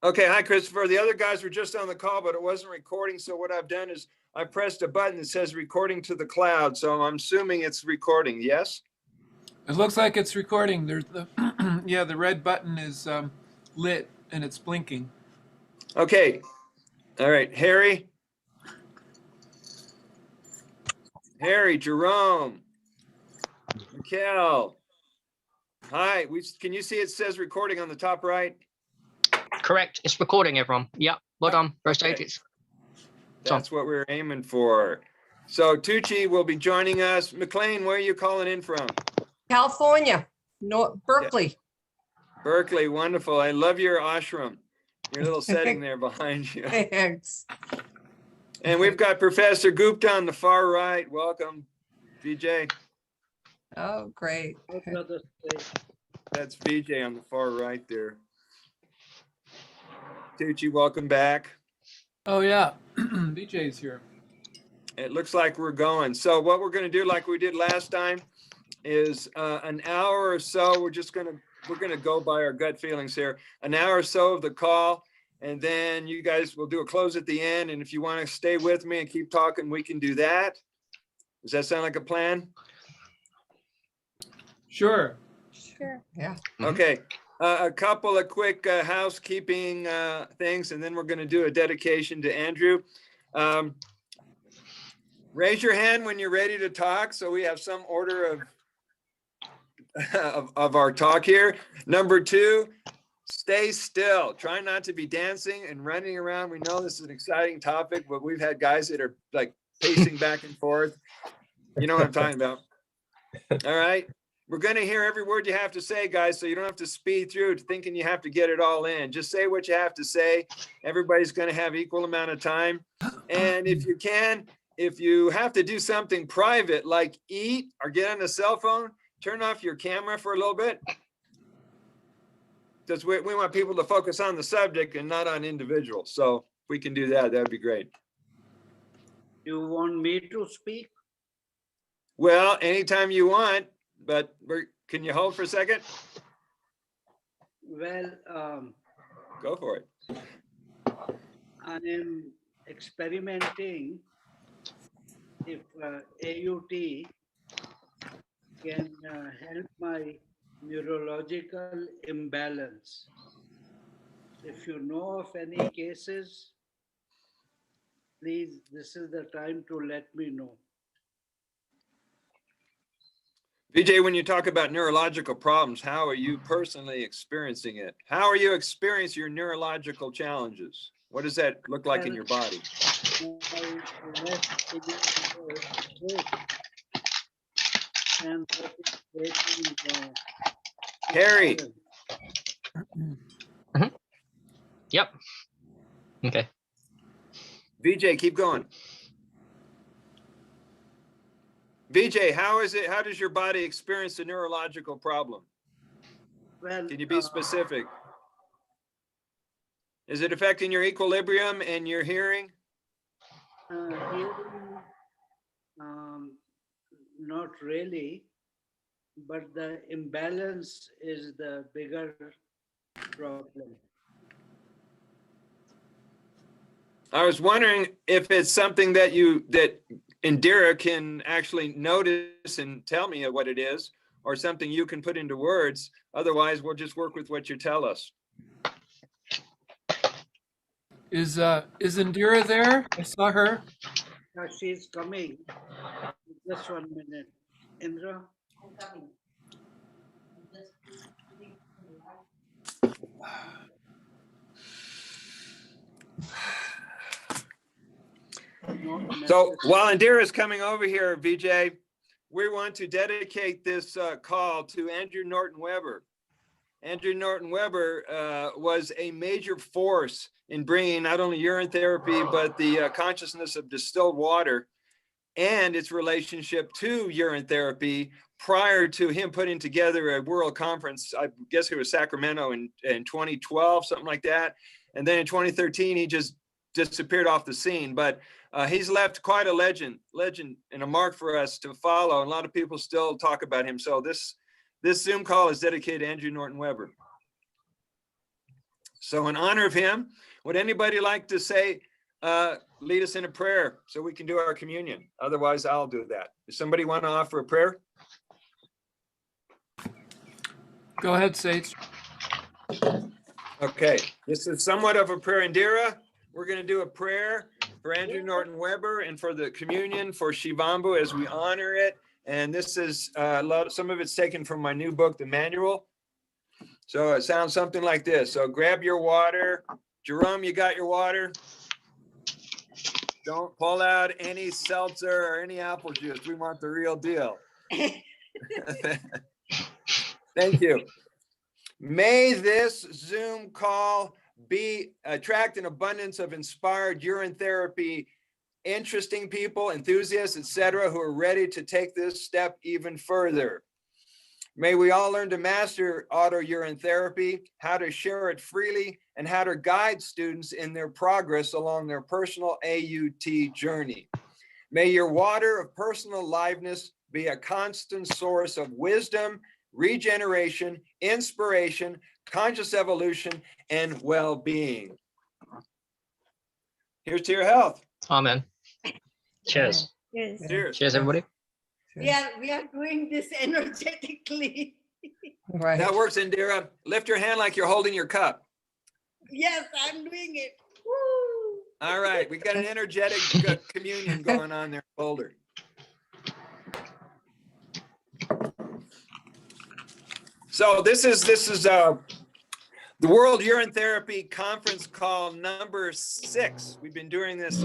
Okay, hi, Christopher. The other guys were just on the call, but it wasn't recording. So what I've done is I pressed a button that says recording to the cloud. So I'm assuming it's recording, yes? It looks like it's recording. There's the yeah, the red button is lit and it's blinking. Okay. All right, Harry, Jerome, Mikhail. Hi, can you see it says recording on the top right? Correct. It's recording, everyone. Yep. Well done. Rotate it. That's what we're aiming for. So Tucci will be joining us. McLean, where are you calling in from? California, Berkeley. Berkeley, wonderful. I love your ashram, your little setting there behind you. Thanks. And we've got Professor Gupta on the far right. Welcome, VJ. Oh, great. That's VJ on the far right there. Tucci, welcome back. Oh yeah, VJ's here. It looks like we're going. So what we're going to do, like we did last time, is an hour or so. We're going to go by our gut feelings here. An hour or so of the call, and then you guys will do a close at the end. And if you want to stay with me and keep talking, we can do that. Does that sound like a plan? Sure. Sure. Yeah. Okay. A couple of quick housekeeping things, and then we're going to do a dedication to Andrew. Raise your hand when you're ready to talk, so we have some order of our talk here. Number 2, stay still. Try not to be dancing and running around. We know this is an exciting topic, but we've had guys that are like pacing back and forth. You know what I'm talking about. All right. We're going to hear every word you have to say, guys, so you don't have to speed through thinking you have to get it all in. Just say what you have to say. Everybody's going to have equal amount of time. And if you can, if you have to do something private, like eat or get on a cell phone, turn off your camera for a little bit. Because we want people to focus on the subject and not on individuals. So if we can do that, that'd be great. You want me to speak? Well, anytime you want. But can you hold for a second? Well, go for it. I am experimenting if AUT can help my neurological imbalance. If you know of any cases, please, this is the time to let me know. VJ, when you talk about neurological problems, how are you personally experiencing it? How are you experiencing your neurological challenges? What does that look like in your body? Harry. Yep. Okay. VJ, keep going. VJ, how is it? How does your body experience a neurological problem? Well, can you be specific? Is it affecting your equilibrium and your hearing? Hearing, not really, but the imbalance is the bigger problem. I was wondering if it's something that Indira can actually notice and tell me what it is, or something you can put into words. Otherwise, we'll just work with what you tell us. Is Indira there? I saw her. She's coming. Just 1 minute. Indra? I'm coming. So while Indira is coming over here, VJ, we want to dedicate this call to Andrew Norton Weber. Andrew Norton Weber was a major force in bringing not only urine therapy, but the consciousness of distilled water and its relationship to urine therapy prior to him putting together a world conference. I guess it was Sacramento in 2012, something like that. And then in 2013, he just disappeared off the scene. But he's left quite a legend and a mark for us to follow. And a lot of people still talk about him. So this Zoom call is dedicated to Andrew Norton Weber. So in honor of him, would anybody like to say, lead us in a prayer so we can do our communion? Otherwise, I'll do that. Does somebody want to offer a prayer? Go ahead, Sage. Okay, this is somewhat of a prayer. Indira, we're going to do a prayer for Andrew Norton Weber and for the communion for Shivambu as we honor it. And this is some of it's taken from my new book, The Manual. So it sounds something like this. So grab your water. Jerome, you got your water? Don't pull out any seltzer or any apple juice. We want the real deal. Thank you. May this Zoom call attract an abundance of inspired urine therapy, interesting people, enthusiasts, etc., who are ready to take this step even further. May we all learn to master auto urine therapy, how to share it freely, and how to guide students in their progress along their personal AUT journey. May your water of personal aliveness be a constant source of wisdom, regeneration, inspiration, conscious evolution, and well-being. Here's to your health. Amen. Cheers. Yes. Cheers. Cheers, everybody. We are doing this energetically. Right. That works, Indira. Lift your hand like you're holding your cup. Yes, I'm doing it. Woo! All right, we got an energetic communion going on there, Boulder. So this is the World Urine Therapy Conference call number 6. We've been doing this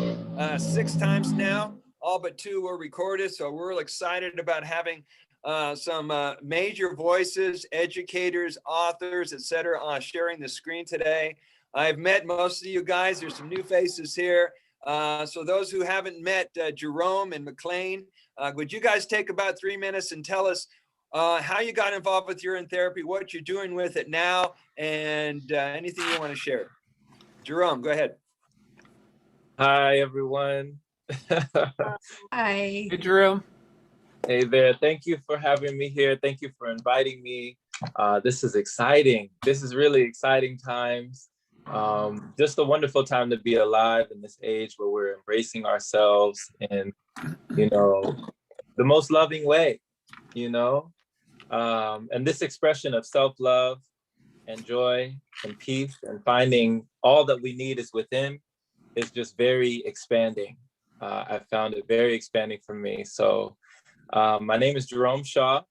6 times now. All but 2 were recorded, so we're real excited about having some major voices, educators, authors, etc., sharing the screen today. I've met most of you guys. There's some new faces here. So those who haven't met Jerome and McLean, would you guys take about 3 minutes and tell us how you got involved with urine therapy, what you're doing with it now, and anything you want to share? Jerome, go ahead. Hi, everyone. Hi. Hey, Jerome. Hey there. Thank you for having me here. Thank you for inviting me. This is exciting. This is really exciting times. Just a wonderful time to be alive in this age where we're embracing ourselves in, the most loving way, and this expression of self-love and joy and peace and finding all that we need is within is just very expanding. I found it very expanding for me. So my name is Jerome Shaw,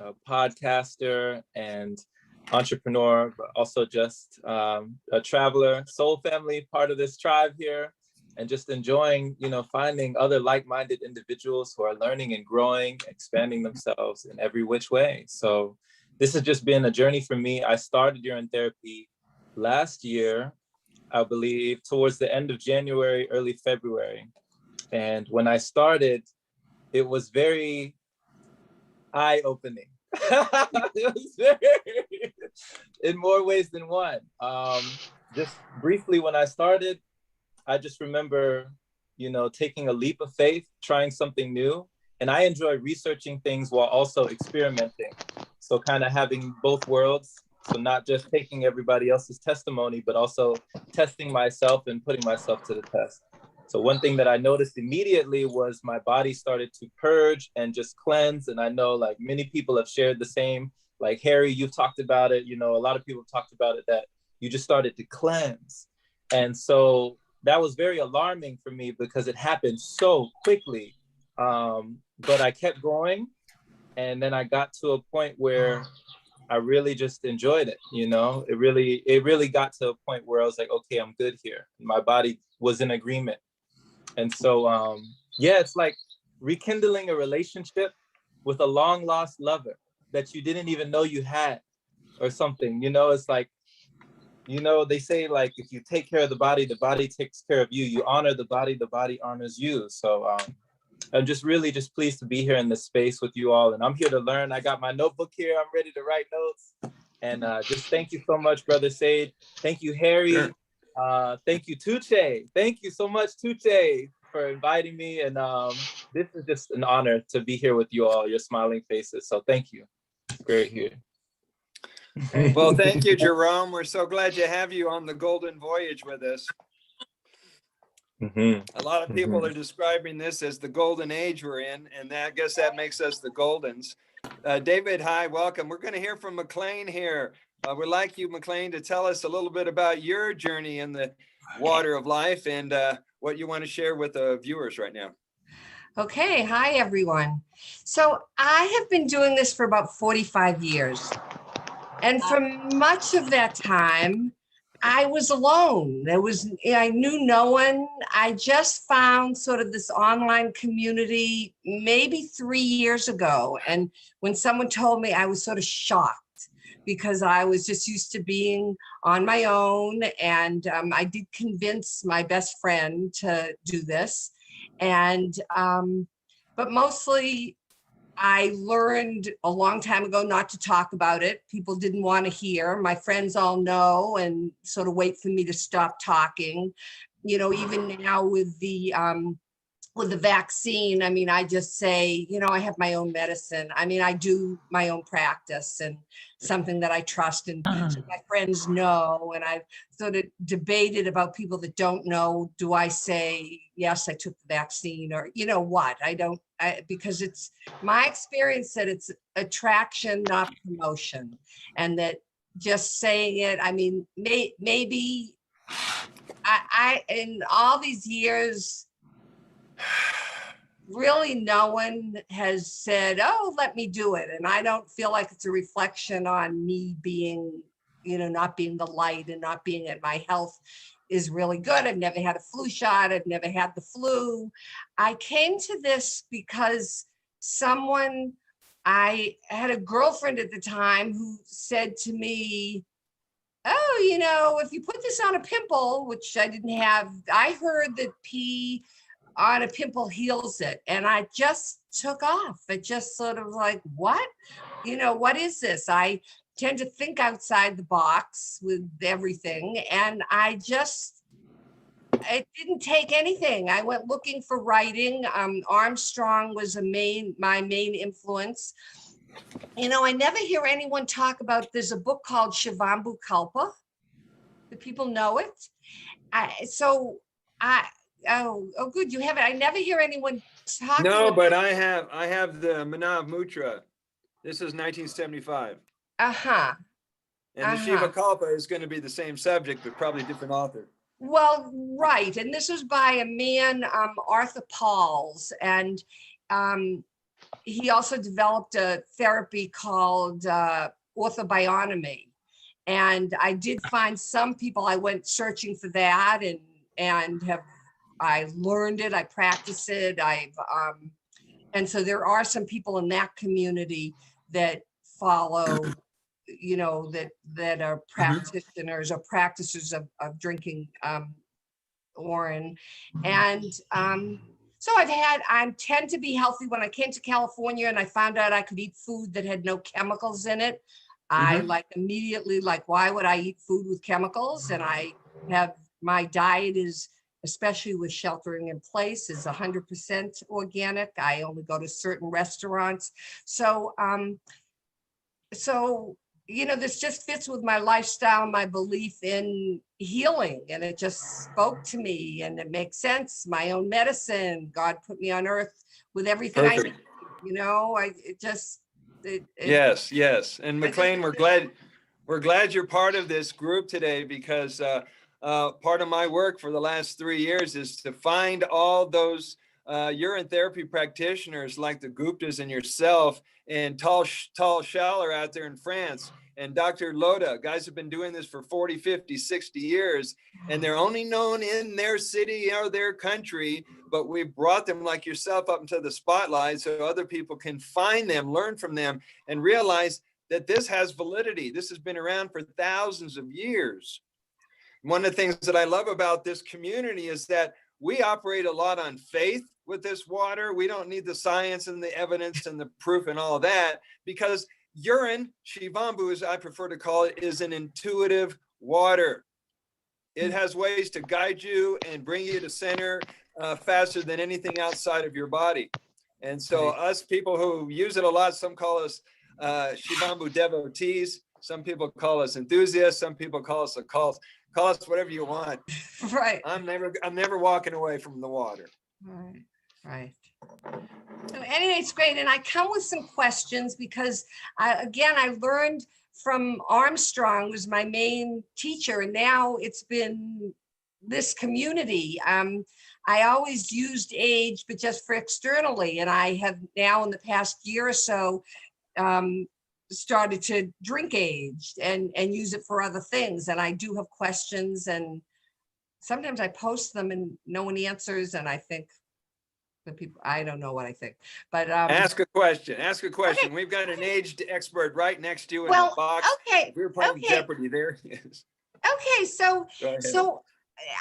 a podcaster and entrepreneur, but also just a traveler, soul family, part of this tribe here, and just enjoying, finding other like-minded individuals who are learning and growing, expanding themselves in every which way. So this has just been a journey for me. I started urine therapy last year, I believe, towards the end of January, early February. And when I started, it was very eye-opening. It was very, in more ways than one. Just briefly, when I started, I just remember, taking a leap of faith, trying something new. And I enjoy researching things while also experimenting. So kind of having both worlds. So not just taking everybody else's testimony, but also testing myself and putting myself to the test. So one thing that I noticed immediately was my body started to purge and just cleanse. And I know like many people have shared the same, like Harry, you've talked about it, a lot of people have talked about it, that you just started to cleanse. And so that was very alarming for me because it happened so quickly. But I kept going. And then I got to a point where I really just enjoyed it. It really got to a point where I was like, okay, I'm good here. My body was in agreement. And so, it's like rekindling a relationship with a long lost lover that you didn't even know you had or something, it's like, they say like, if you take care of the body takes care of you. You honor the body honors you. So I'm just really just pleased to be here in this space with you all. And I'm here to learn. I got my notebook here. I'm ready to write notes. And just thank you so much, Brother Sade. Thank you, Harry. Sure. Thank you, Tuche. Thank you so much, Tuche, for inviting me. And this is just an honor to be here with you all, your smiling faces. So thank you. It's great here. Well, thank you, Jerome. We're so glad to have you on the Golden Voyage with us. A lot of people are describing this as the golden age we're in, and I guess that makes us the Goldens. David, hi, welcome. We're going to hear from McLean here. We'd like you, McLean, to tell us a little bit about your journey in the water of life and what you want to share with the viewers right now. Okay, hi everyone. So I have been doing this for about 45 years. And for much of that time, I was alone. I knew no one. I just found sort of this online community maybe 3 years ago. And when someone told me, I was sort of shocked because I was just used to being on my own. And I did convince my best friend to do this. And, but mostly I learned a long time ago not to talk about it. People didn't want to hear. My friends all know and sort of wait for me to stop talking. You know, even now with the vaccine, I mean, I just say, you know, I have my own medicine. I mean, I do my own practice and something that I trust, and so my friends know. And I've sort of debated about people that don't know. Do I say, yes, I took the vaccine, or, you know what? Because it's my experience that it's attraction, not promotion. And that just saying it, I mean, maybe I in all these years, really no one has said, oh, let me do it. And I don't feel like it's a reflection on me being, you know, not being the light and not being at my health is really good. I've never had a flu shot. I've never had the flu. I came to this because I had a girlfriend at the time who said to me, oh, you know, if you put this on a pimple, which I didn't have, I heard that pee on a pimple heals it. And I just took off. It just sort of like, what? You know, what is this? I tend to think outside the box with everything. And it didn't take anything. I went looking for writing. Armstrong was my main influence. You know, I never hear anyone talk about, there's a book called Shivambu Kalpa. Do people know it? Oh, good. You have it. I never hear anyone talk. No, but I have the Manav Mutra. This is 1975. Uh-huh. And the Shiva Kalpa is going to be the same subject, but probably a different author. Well, right. And this was by a man, Arthur Pauls. And he also developed a therapy called orthobionomy. And I did find some people, I went searching for that I learned it, I practice it, and so there are some people in that community that follow, you know, that are practitioners or practitioners of drinking urine. And so I tend to be healthy. When I came to California and I found out I could eat food that had no chemicals in it, I immediately why would I eat food with chemicals? And my diet is, especially with sheltering in place, is 100% organic. I only go to certain restaurants. So, you know, this just fits with my lifestyle, my belief in healing, and it just spoke to me, and it makes sense. My own medicine, God put me on earth with everything I need, you know, Yes. And McLean, we're glad you're part of this group today, because part of my work for the last 3 years is to find all those urine therapy practitioners like the Guptas and yourself, and Tal Schaller out there in France, and Dr. Loda. Guys have been doing this for 40, 50, 60 years, and they're only known in their city or their country, but we brought them like yourself up into the spotlight so other people can find them, learn from them, and realize that this has validity. This has been around for thousands of years. One of the things that I love about this community is that we operate a lot on faith with this water. We don't need the science and the evidence and the proof and all that, because urine, Shivambu, as I prefer to call it, is an intuitive water. It has ways to guide you and bring you to center faster than anything outside of your body. And so us people who use it a lot, some call us Shivambu devotees. Some people call us enthusiasts. Some people call us a cult. Call us whatever you want. Right. I'm never walking away from the water. Right. Right. So anyway, it's great. And I come with some questions because I learned from Armstrong, was my main teacher, and now it's been this community. I always used age, but just for externally. And I have now in the past year or so started to drink age and use it for other things. And I do have questions, and sometimes I post them and no one answers. And I think the people, I don't know what I think, but Ask a question. Ask a question. Okay. We've got an aged expert right next to you in well, the box. okay, If we're playing okay. Jeopardy, there he is. Okay, so Go ahead.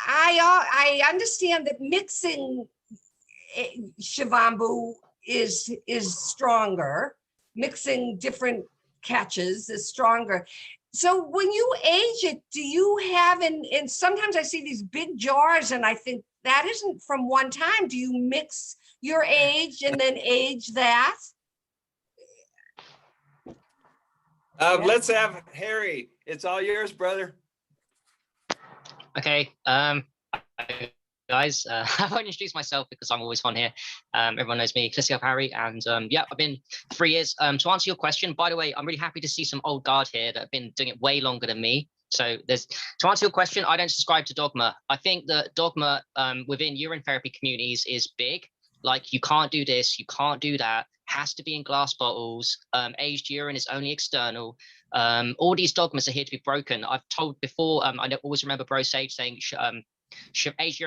I understand that mixing Shivambu is stronger. Mixing different catches is stronger. So when you age it, do you have, and sometimes I see these big jars and I think that isn't from one time. Do you mix your age and then age that? Let's have Harry. It's all yours, brother. Okay, guys, I won't introduce myself because I'm always on here. Everyone knows me, Clissy Harry, and yeah, I've been 3 years. To answer your question, by the way, I'm really happy to see some old guard here that have been doing it way longer than me. So to answer your question, I don't subscribe to dogma. I think that dogma within urine therapy communities is big. Like, you can't do this, you can't do that, has to be in glass bottles, aged urine is only external. All these dogmas are here to be broken. I've told before, I always remember Bro Sage saying aged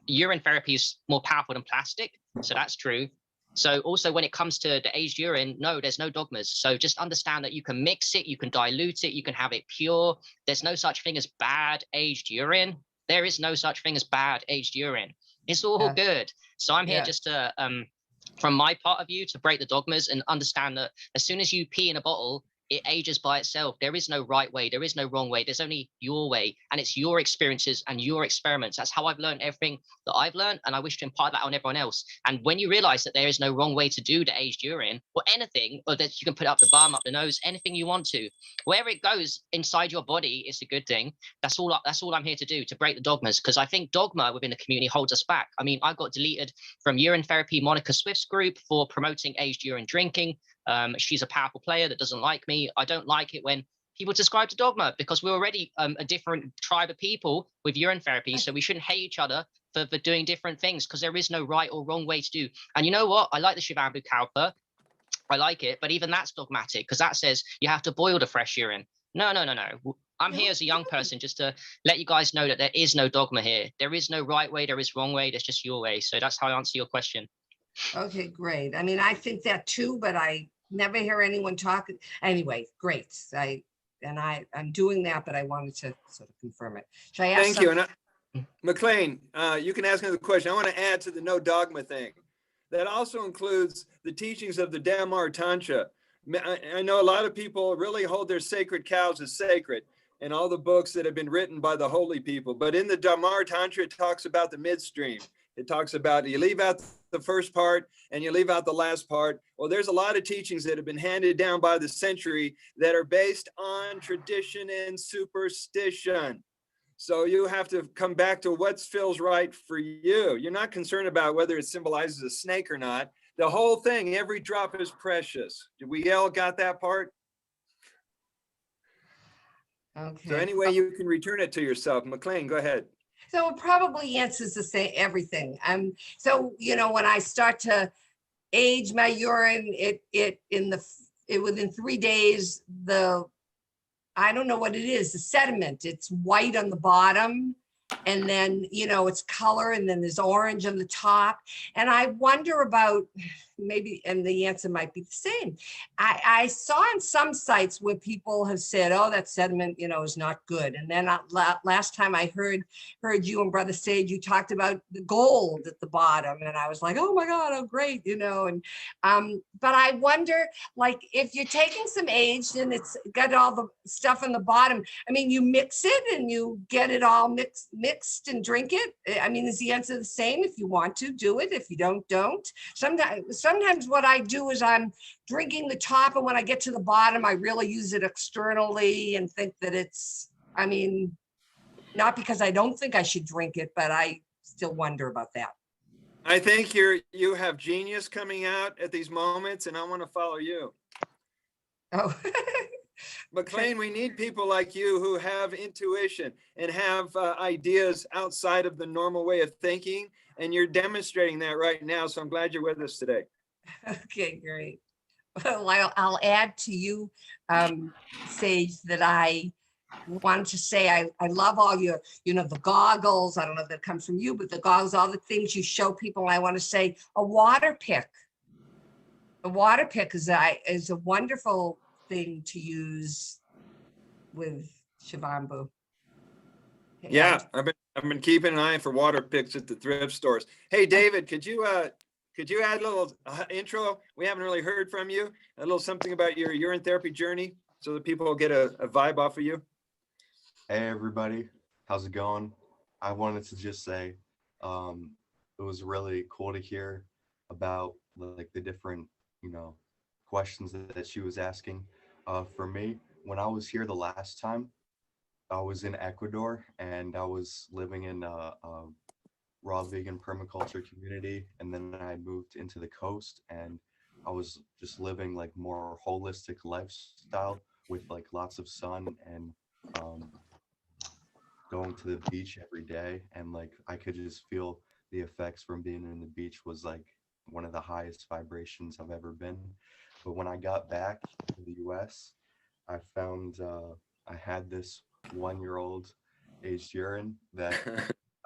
urine therapy is more powerful than plastic. So that's true. So also when it comes to the aged urine, no, there's no dogmas. So just understand that you can mix it, you can dilute it, you can have it pure. There's no such thing as bad aged urine. There is no such thing as bad aged urine. It's all good. So I'm here just to, from my part of view, to break the dogmas and understand that as soon as you pee in a bottle, it ages by itself. There is no right way. There is no wrong way. There's only your way. And it's your experiences and your experiments. That's how I've learned everything that I've learned. And I wish to impart that on everyone else. And when you realize that there is no wrong way to do the aged urine or anything, or that you can put up the bum, up the nose, anything you want to, wherever it goes inside your body, it's a good thing. That's all I'm here to do, to break the dogmas. Because I think dogma within the community holds us back. I mean, I got deleted from Urine Therapy Monica Swift's group for promoting aged urine drinking. She's a powerful player that doesn't like me. I don't like it when people subscribe to dogma, because we're already a different tribe of people with urine therapy. So we shouldn't hate each other for doing different things, because there is no right or wrong way to do. And you know what? I like the Shivambu Kalpa. I like it, but even that's dogmatic, because that says you have to boil the fresh urine. No. I'm here as a young person just to let you guys know that there is no dogma here. There is no right way, there is wrong way, there's just your way. So that's how I answer your question. Okay, great. I mean, I think that too, but I never hear anyone talk. Anyway, great. I'm doing that, but I wanted to sort of confirm it. Should I ask? Thank you. And McLean, you can ask another question. I want to add to the no dogma thing. That also includes the teachings of the Dhamma Tantra. I know a lot of people really hold their sacred cows as sacred, and all the books that have been written by the holy people. But in the Dhamma Tantra, it talks about the midstream. It talks about you leave out the first part and you leave out the last part. Well, there's a lot of teachings that have been handed down by the century that are based on tradition and superstition. So you have to come back to what feels right for you. You're not concerned about whether it symbolizes a snake or not. The whole thing, every drop is precious. Did we all got that part? Okay. So anyway, you can return it to yourself. McLean, go ahead. So it probably answers the same everything. So when I start to age my urine, within 3 days, I don't know what it is, the sediment, it's white on the bottom, and then it's color, and then there's orange on the top. And I wonder about maybe, and the answer might be the same. I saw on some sites where people have said, oh, that sediment, is not good. And then last time I heard you and Brother Sage, you talked about the gold at the bottom. And I was like, oh my God, oh great, but I wonder, like, if you're taking some aged and it's got all the stuff on the bottom, I mean, you mix it and you get it all mixed and drink it. I mean, is the answer the same? If you want to, do it. If you don't. Sometimes sometimes what I do is I'm drinking the top, and when I get to the bottom, I really use it externally and think that it's, I mean, not because I don't think I should drink it, but I still wonder about that. I think you have genius coming out at these moments, and I want to follow you. Oh, McLean, we need people like you who have intuition and have ideas outside of the normal way of thinking. And you're demonstrating that right now. So I'm glad you're with us today. okay, great. Well, I'll add to you, Sage, that I wanted to say I love all your, the goggles. I don't know if that comes from you, but the goggles, all the things you show people. I want to say a water pick. A water pick is a wonderful thing to use with Shivambu. Yeah, I've been keeping an eye for water picks at the thrift stores. Hey, David, could you add a little intro? We haven't really heard from you. A little something about your urine therapy journey, so that people will get a vibe off of you. Hey everybody, how's it going? I wanted to just say it was really cool to hear about like the different, questions that she was asking. For me, when I was here the last time, I was in Ecuador and I was living in a raw vegan permaculture community, and then I moved into the coast and I was just living like more holistic lifestyle with like lots of sun and going to the beach every day, and like I could just feel the effects from being in the beach was like one of the highest vibrations I've ever been. But when I got back to the US, I found I had this 1-year-old aged urine that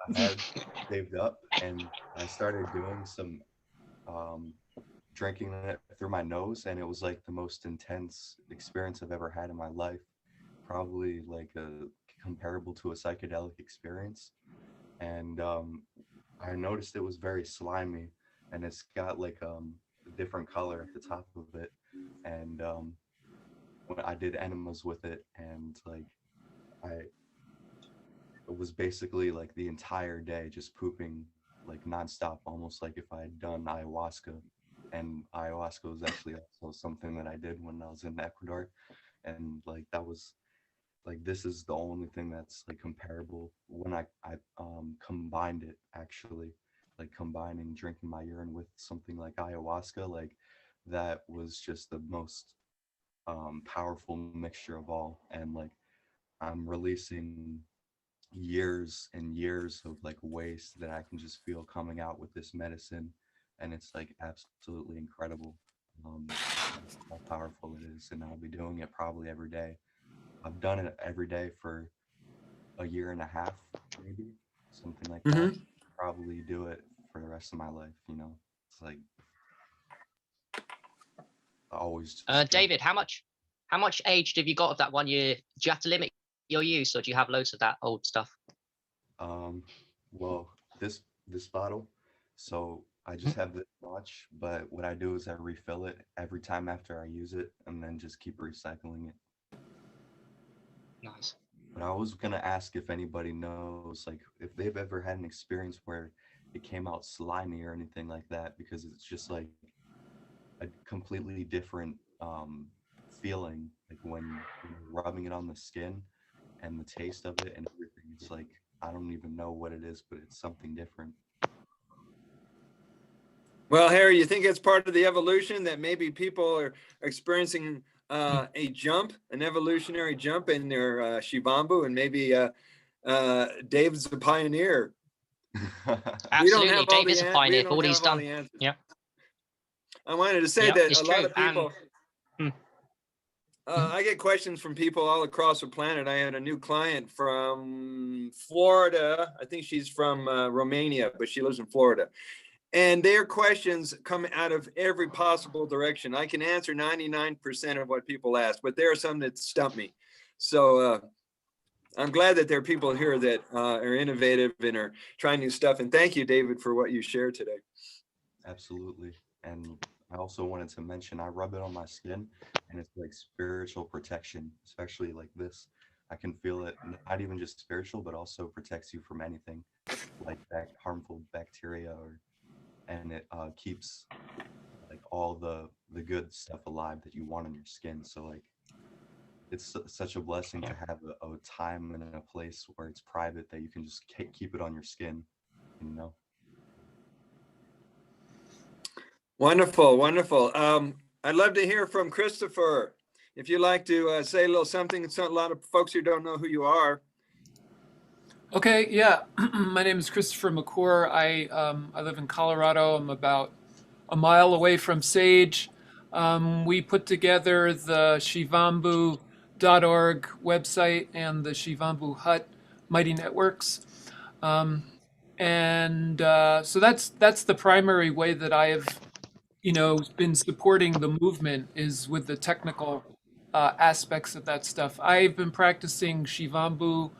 I had saved up, and I started doing some drinking it through my nose, and it was like the most intense experience I've ever had in my life, probably like comparable to a psychedelic experience. And I noticed it was very slimy, and it's got like a different color at the top of it. And when I did enemas with it, and like it was basically like the entire day just pooping like nonstop, almost like if I had done ayahuasca. And ayahuasca was actually also something that I did when I was in Ecuador, and like that was like, this is the only thing that's like comparable when I combined it, actually, like combining drinking my urine with something like ayahuasca. Like that was just the most powerful mixture of all. And like I'm releasing years and years of like waste that I can just feel coming out with this medicine, and it's like absolutely incredible how powerful it is. And I'll be doing it probably every day. I've done it every day for a year and a half, maybe something like that. Probably do it for the rest of my life. It's like I always. David, how much aged have you got of that 1 year? Do you have to limit your use, or do you have loads of that old stuff? Well, this bottle, so I just have this much, but what I do is I refill it every time after I use it, and then just keep recycling it. Nice. But I was gonna ask if anybody knows, like, if they've ever had an experience where it came out slimy or anything like that, because it's just like a completely different feeling, like when you're rubbing it on the skin and the taste of it and everything. It's like, I don't even know what it is, but it's something different. Well, Harry, you think it's part of the evolution that maybe people are experiencing a jump, an evolutionary jump in their Shivambu, and maybe Dave's a pioneer. Absolutely, Dave is a pioneer for what he's done. Yeah. I wanted to say that a lot of true. people, I get questions from people all across the planet. I had a new client from Florida. I think she's from Romania, but she lives in Florida. And their questions come out of every possible direction. I can answer 99% of what people ask, but there are some that stump me. So I'm glad that there are people here that are innovative and are trying new stuff. And thank you, David, for what you shared today. Absolutely. And I also wanted to mention, I rub it on my skin, and it's like spiritual protection, especially like this. I can feel it, not even just spiritual, but also protects you from anything like harmful bacteria, and it keeps like all the good stuff alive that you want on your skin. So like it's such a blessing to have a time and a place where it's private that you can just keep it on your skin, you know. Wonderful, wonderful. I'd love to hear from Christopher. If you'd like to say a little something, a lot of folks here don't know who you are. Okay, yeah. My name is Christopher McClure. I live in Colorado. I'm about a mile away from Sage. We put together the Shivambu.org website and the Shivambu Hut Mighty Networks. So that's the primary way that I have, been supporting the movement is with the technical aspects of that stuff. I've been practicing Shivambu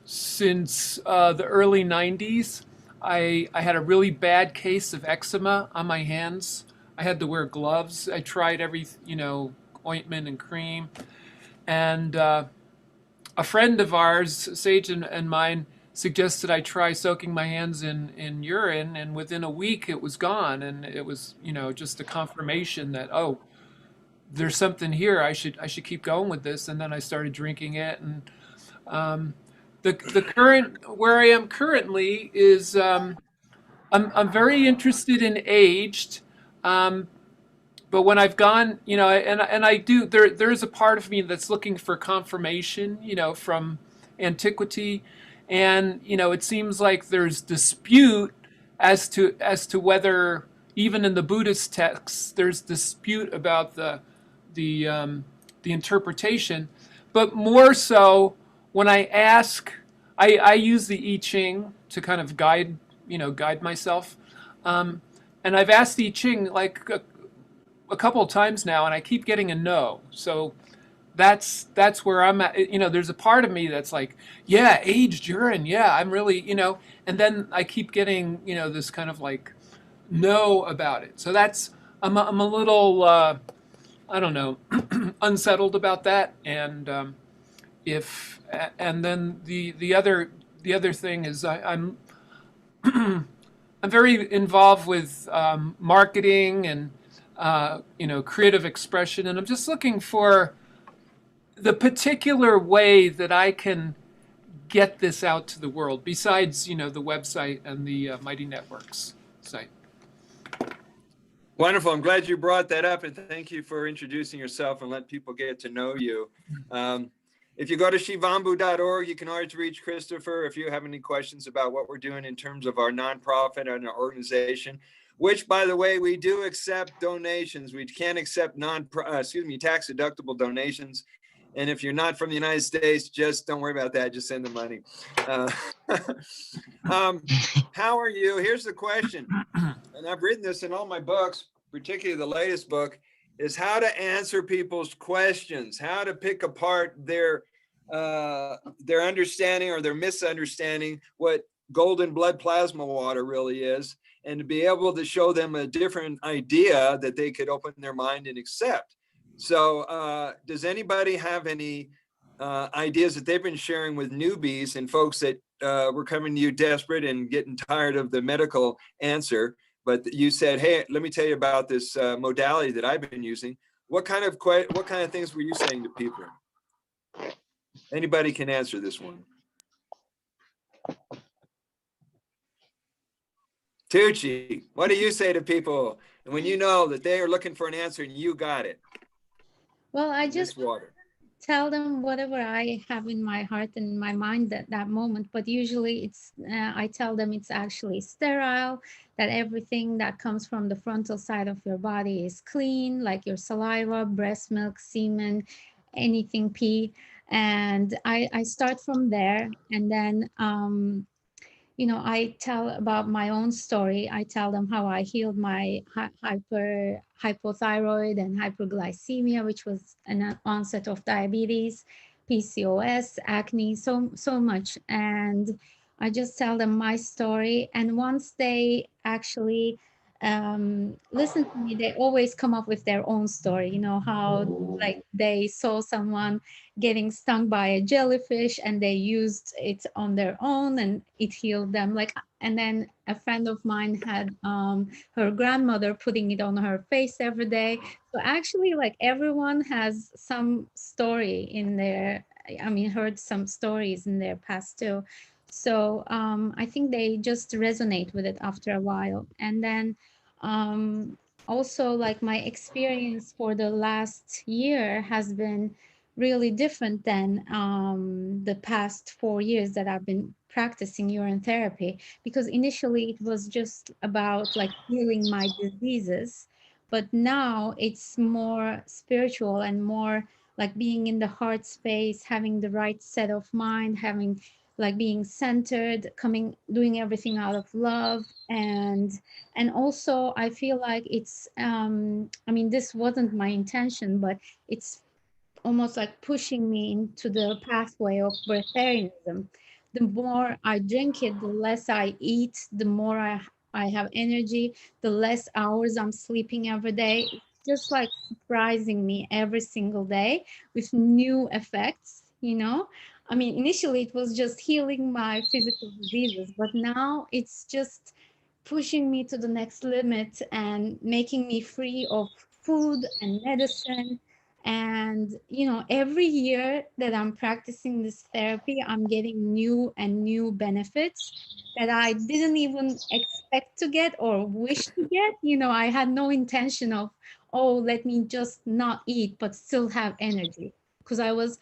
since the early 90s. I had a really bad case of eczema on my hands. I had to wear gloves. I tried every, ointment and cream. And a friend of ours, Sage and mine, suggested I try soaking my hands in urine, and within a week it was gone. And it was, just a confirmation that, oh, there's something here. I should keep going with this. And then I started drinking it. And the current where I am currently is I'm very interested in aged. But when I've gone, and I do, there's a part of me that's looking for confirmation, from antiquity, and it seems like there's dispute as to whether even in the Buddhist texts there's dispute about the interpretation, but more so when I ask, I use the I Ching to kind of guide myself, and I've asked the I Ching like a couple of times now, and I keep getting a no. So that's where I'm at. There's a part of me that's like, yeah, aged urine, yeah, I'm really, and then I keep getting, this kind of like no about it. So I'm a little, I don't know, unsettled about that. And and then the other thing is I'm I'm very involved with marketing and creative expression, and I'm just looking for the particular way that I can get this out to the world. Besides, the website and the Mighty Networks site. Wonderful. I'm glad you brought that up, and thank you for introducing yourself and let people get to know you. If you go to shivambu.org, you can always reach Christopher if you have any questions about what we're doing in terms of our nonprofit and our organization, which, by the way, we do accept donations. We can't accept tax deductible donations. And if you're not from the United States, just don't worry about that. Just send the money. How are you? Here's the question. And I've written this in all my books, particularly the latest book, is how to answer people's questions, how to pick apart their understanding or their misunderstanding what golden blood plasma water really is, and to be able to show them a different idea that they could open their mind and accept. So does anybody have any ideas that they've been sharing with newbies and folks that were coming to you desperate and getting tired of the medical answer? But you said, hey, let me tell you about this modality that I've been using. What kind of things were you saying to people? Anybody can answer this one. Tucci, what do you say to people? And when you know that they are looking for an answer and you got it? Well, I just water. Tell them whatever I have in my heart and in my mind at that moment. But usually it's, I tell them it's actually sterile, that everything that comes from the frontal side of your body is clean, like your saliva, breast milk, semen, anything pee. And I start from there. And then, I tell about my own story. I tell them how I healed my hypothyroid and hyperglycemia, which was an onset of diabetes, PCOS, acne, so much. And I just tell them my story. And once they actually listen to me, they always come up with their own story. You know how like they saw someone getting stung by a jellyfish and they used it on their own and it healed them. Like, and then a friend of mine had her grandmother putting it on her face every day. So actually, like everyone has some story in their, I mean, heard some stories in their past too. So I think they just resonate with it after a while. And then also, like my experience for the last year has been really different than the past 4 years that I've been practicing urine therapy, because initially it was just about like healing my diseases, but now it's more spiritual and more like being in the heart space, having the right set of mind, having like being centered, coming, doing everything out of love. And also I feel like it's I mean, this wasn't my intention, but it's almost like pushing me into the pathway of breatharianism. The more I drink it, the less I eat, the more I have energy, the less hours I'm sleeping every day. It's just like surprising me every single day with new effects, you know? I mean, initially it was just healing my physical diseases, but now it's just pushing me to the next limit and making me free of food and medicine. And you know, every year that I'm practicing this therapy, I'm getting new and new benefits that I didn't even expect to get or wish to get. You know, I had no intention of, oh, let me just not eat but still have energy, because I was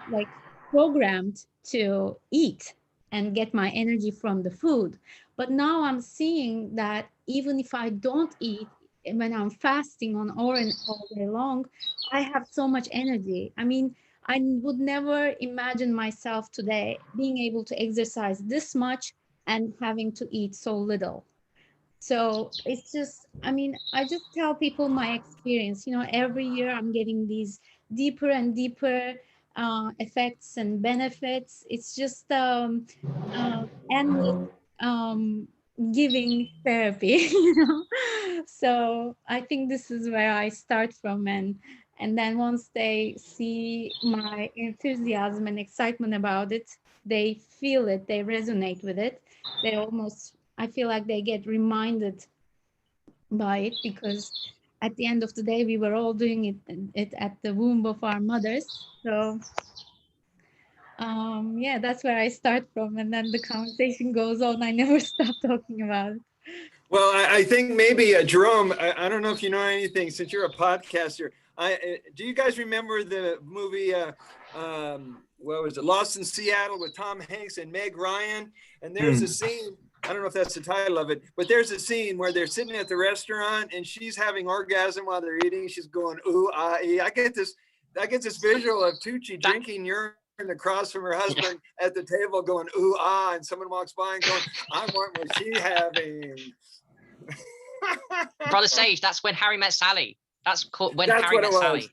like programmed to eat and get my energy from the food. But now I'm seeing that even if I don't eat, when I'm fasting on Orin all day long, I have so much energy. I mean, I would never imagine myself today being able to exercise this much and having to eat so little. So it's just, I mean, I just tell people my experience. You know, every year I'm getting these deeper and deeper effects and benefits. It's just endless um, giving therapy, you know. So I think this is where I start from, and then once they see my enthusiasm and excitement about it, they feel it, they resonate with it. They almost, I feel like they get reminded by it, because at the end of the day, we were all doing it at the womb of our mothers. So yeah, that's where I start from, and then the conversation goes on. I never stop talking about it. Well, I think maybe Jerome, I don't know if you know anything since you're a podcaster. Do you guys remember the movie, what was it, Lost in Seattle with Tom Hanks and Meg Ryan? And there's a scene, I don't know if that's the title of it, but there's a scene where they're sitting at the restaurant and she's having orgasm while they're eating. She's going, ooh, ah, ee. I get this visual of Tucci drinking urine across from her husband at the table going, ooh, ah, and someone walks by and going, I want what she's having. Brother Sage, that's When Harry Met Sally. That's called When That's Harry what Met it was. Sally.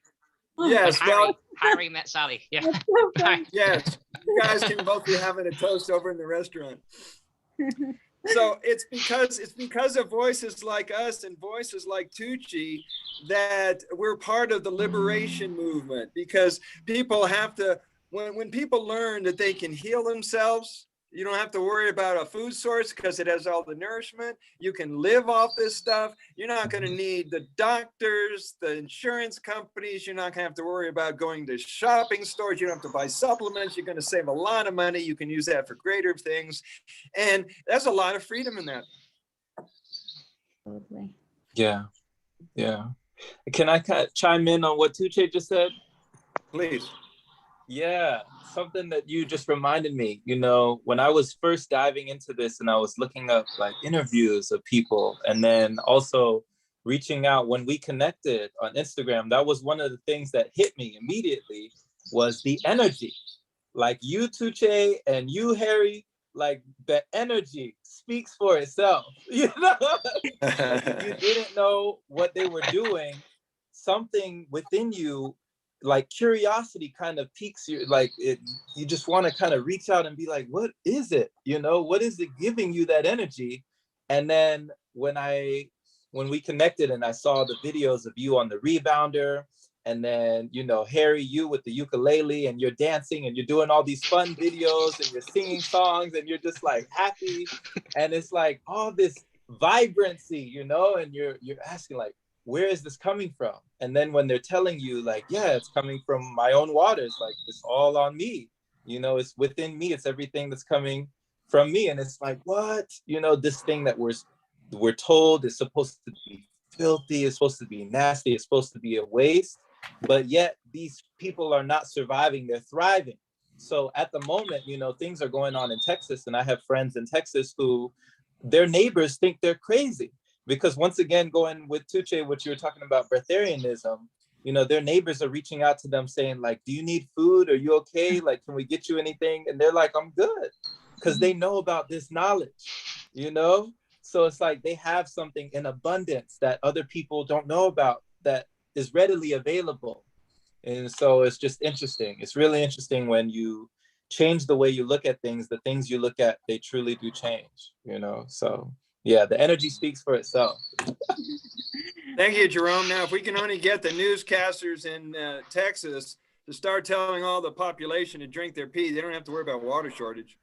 Yes, well, Harry Met Sally. Yeah. yes, you guys can both be having a toast over in the restaurant. So it's because of voices like us and voices like Tucci that we're part of the liberation movement, because people have to, when people learn that they can heal themselves, you don't have to worry about a food source because it has all the nourishment. You can live off this stuff. You're not going to need the doctors, the insurance companies. You're not going to have to worry about going to shopping stores. You don't have to buy supplements. You're going to save a lot of money. You can use that for greater things. And there's a lot of freedom in that. Totally. Yeah. Yeah. Can I chime in on what Tucci just said? Please. Yeah, something that you just reminded me, you know, when I was first diving into this and I was looking up like interviews of people and then also reaching out when we connected on Instagram, that was one of the things that hit me immediately was the energy. Like you, Tucci, and you, Harry, like the energy speaks for itself. You know, if you didn't know what they were doing, something within you, like curiosity kind of piques you, like it, you just want to kind of reach out and be like, what is it? You know, what is it giving you that energy? And then when we connected and I saw the videos of you on the rebounder, and then, you know, Harry, you with the ukulele, and you're dancing and you're doing all these fun videos and you're singing songs and you're just like happy. And it's like all this vibrancy, you know, and you're asking like, where is this coming from? And then when they're telling you like, yeah, it's coming from my own waters, like it's all on me, you know, it's within me, it's everything that's coming from me. And it's like, what? You know, this thing that we're told is supposed to be filthy, it's supposed to be nasty, it's supposed to be a waste, but yet these people are not surviving, they're thriving. So at the moment, you know, things are going on in Texas, and I have friends in Texas who their neighbors think they're crazy, because once again, going with Tuche, what you were talking about, breatharianism, you know, their neighbors are reaching out to them saying like, do you need food? Are you okay? Like, can we get you anything? And they're like, I'm good, because they know about this knowledge, you know? So it's like they have something in abundance that other people don't know about that is readily available. And so it's just interesting. It's really interesting when you change the way you look at things, the things you look at, they truly do change, you know? So yeah, the energy speaks for itself. Thank you, Jerome. Now, if we can only get the newscasters in Texas to start telling all the population to drink their pee, they don't have to worry about water shortage.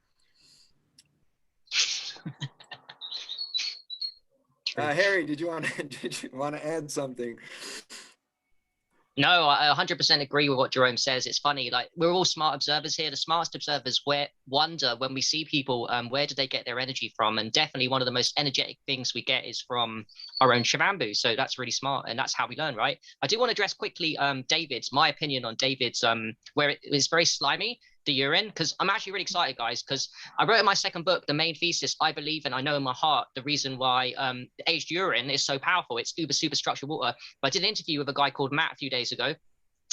Harry, did you want to add something? No, I 100% agree with what Jerome says. It's funny, like we're all smart observers here. The smartest observers wonder when we see people, where do they get their energy from? And definitely one of the most energetic things we get is from our own Shivambu. So that's really smart, and that's how we learn, right? I do want to address quickly my opinion on David's, where it was very slimy, the urine, because I'm actually really excited, guys, because I wrote in my second book, the main thesis, I believe, and I know in my heart, the reason why aged urine is so powerful. It's superstructured water. But I did an interview with a guy called Matt a few days ago,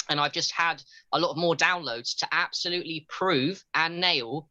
and I've just had a lot more downloads to absolutely prove and nail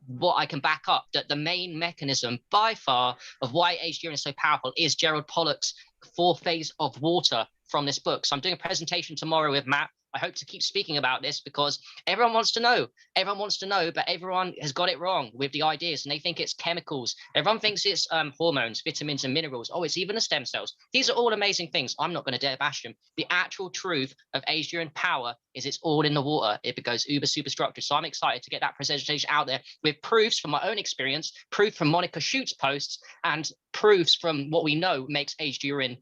what I can back up, that the main mechanism by far of why aged urine is so powerful is Gerald Pollack's 4-phase of water from this book. So I'm doing a presentation tomorrow with Matt. I hope to keep speaking about this because everyone wants to know. Everyone wants to know, but everyone has got it wrong with the ideas, and they think it's chemicals. Everyone thinks it's hormones, vitamins, and minerals. Oh, it's even the stem cells. These are all amazing things. I'm not going to dare bash them. The actual truth of aged urine power is it's all in the water. It goes superstructured. So I'm excited to get that presentation out there with proofs from my own experience, proof from Monica Schute's posts, and proofs from what we know makes aged urine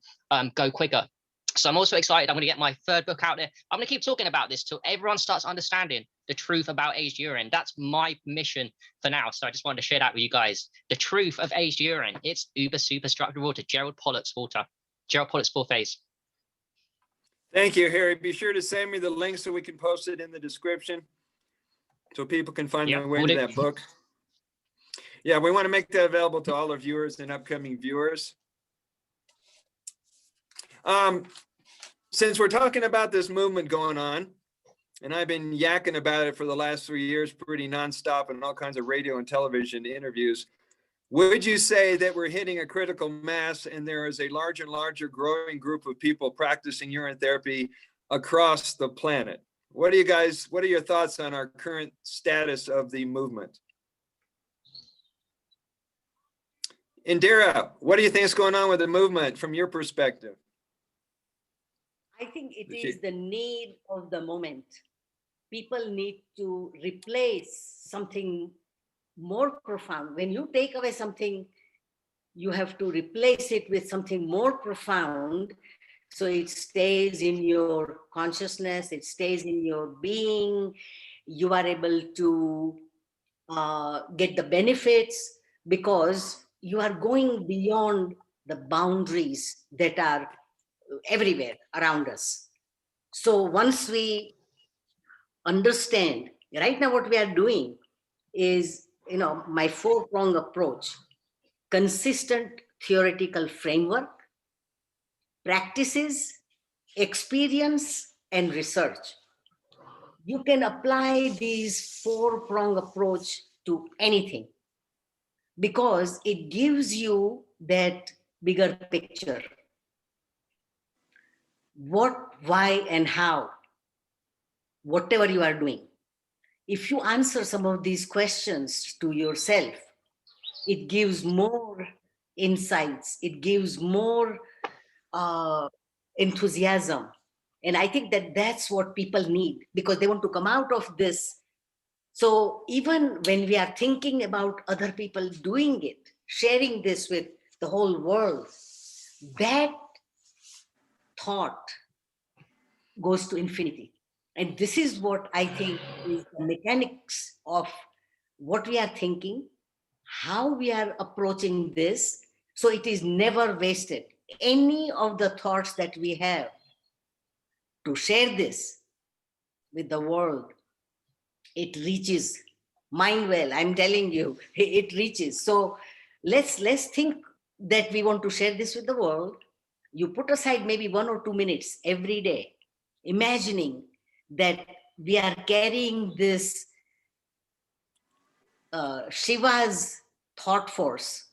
go quicker. So I'm also excited. I'm going to get my third book out there. I'm going to keep talking about this till everyone starts understanding the truth about aged urine. That's my mission for now. So I just wanted to share that with you guys. The truth of aged urine. It's superstructured water. Gerald Pollack's water. Gerald Pollack's 4-phase. Thank you, Harry. Be sure to send me the link so we can post it in the description so people can find their way to that book. Yeah, we want to make that available to all our viewers and upcoming viewers. Since we're talking about this movement going on, and I've been yakking about it for the last 3 years, pretty nonstop in all kinds of radio and television interviews, would you say that we're hitting a critical mass and there is a larger and larger growing group of people practicing urine therapy across the planet? What are your thoughts on our current status of the movement? Indira, what do you think is going on with the movement from your perspective? I think it is the need of the moment. People need to replace something more profound. When you take away something, you have to replace it with something more profound so it stays in your consciousness, it stays in your being. You are able to get the benefits because you are going beyond the boundaries that are everywhere around us. So once we understand, right now what we are doing is, my 4-pronged approach: consistent theoretical framework, practices, experience, and research. You can apply these 4-pronged approach to anything because it gives you that bigger picture. What, why, and how, whatever you are doing. If you answer some of these questions to yourself, it gives more insights. It gives more enthusiasm. And I think that that's what people need, because they want to come out of this. So even when we are thinking about other people doing it, sharing this with the whole world, that thought goes to infinity. And this is what I think is the mechanics of what we are thinking, how we are approaching this. So it is never wasted. Any of the thoughts that we have to share this with the world, it reaches. Mind well, I'm telling you, it reaches. So let's think that we want to share this with the world. You put aside maybe 1 or 2 minutes every day, imagining that we are carrying this Shiva's thought force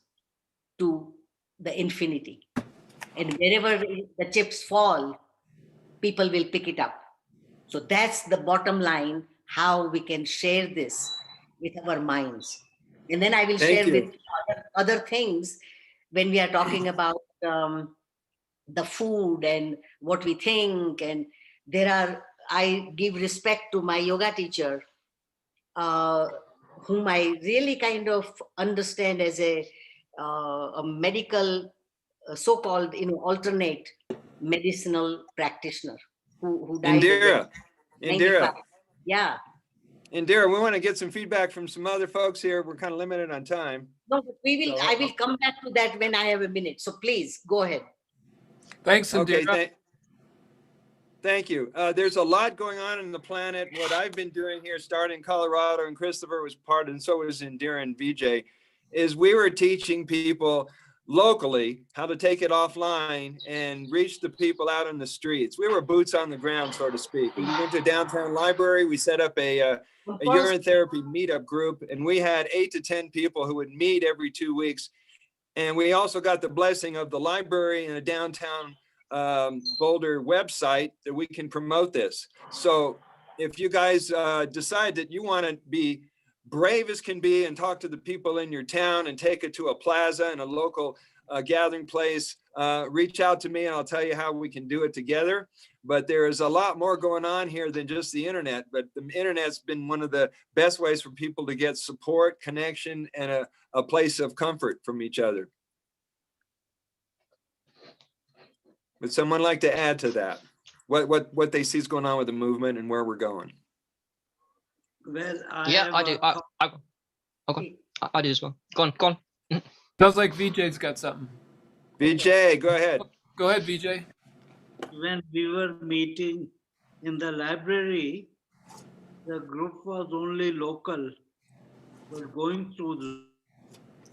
to the infinity. And wherever the chips fall, people will pick it up. So that's the bottom line, how we can share this with our minds. And then I will share with other things when we are talking about the food and what we think. And I give respect to my yoga teacher, whom I really kind of understand as a medical, so-called, alternate medicinal practitioner who died. Indira. Yeah. Indira, we want to get some feedback from some other folks here. We're kind of limited on time. No, but I will come back to that when I have a minute. So please go ahead. Thanks, Indira. Okay, thank you. There's a lot going on in the planet. What I've been doing here, starting in Colorado, and Christopher was part, and so was Indira and Vijay, is we were teaching people locally how to take it offline and reach the people out in the streets. We were boots on the ground, so to speak. We went to downtown library. We set up a urine therapy meetup group, and we had 8 to 10 people who would meet every 2 weeks. And we also got the blessing of the library and a downtown Boulder website that we can promote this. So if you guys decide that you want to be brave as can be and talk to the people in your town and take it to a plaza and a local gathering place, reach out to me and I'll tell you how we can do it together. But there is a lot more going on here than just the internet, but the internet's been one of the best ways for people to get support, connection, and a place of comfort from each other. Would someone like to add to that? What they see is going on with the movement and where we're going? Well, I do. Okay. I do as well. Go on. Sounds like Vijay's got something. Vijay, go ahead. Go ahead, Vijay. When we were meeting in the library, the group was only local, but going through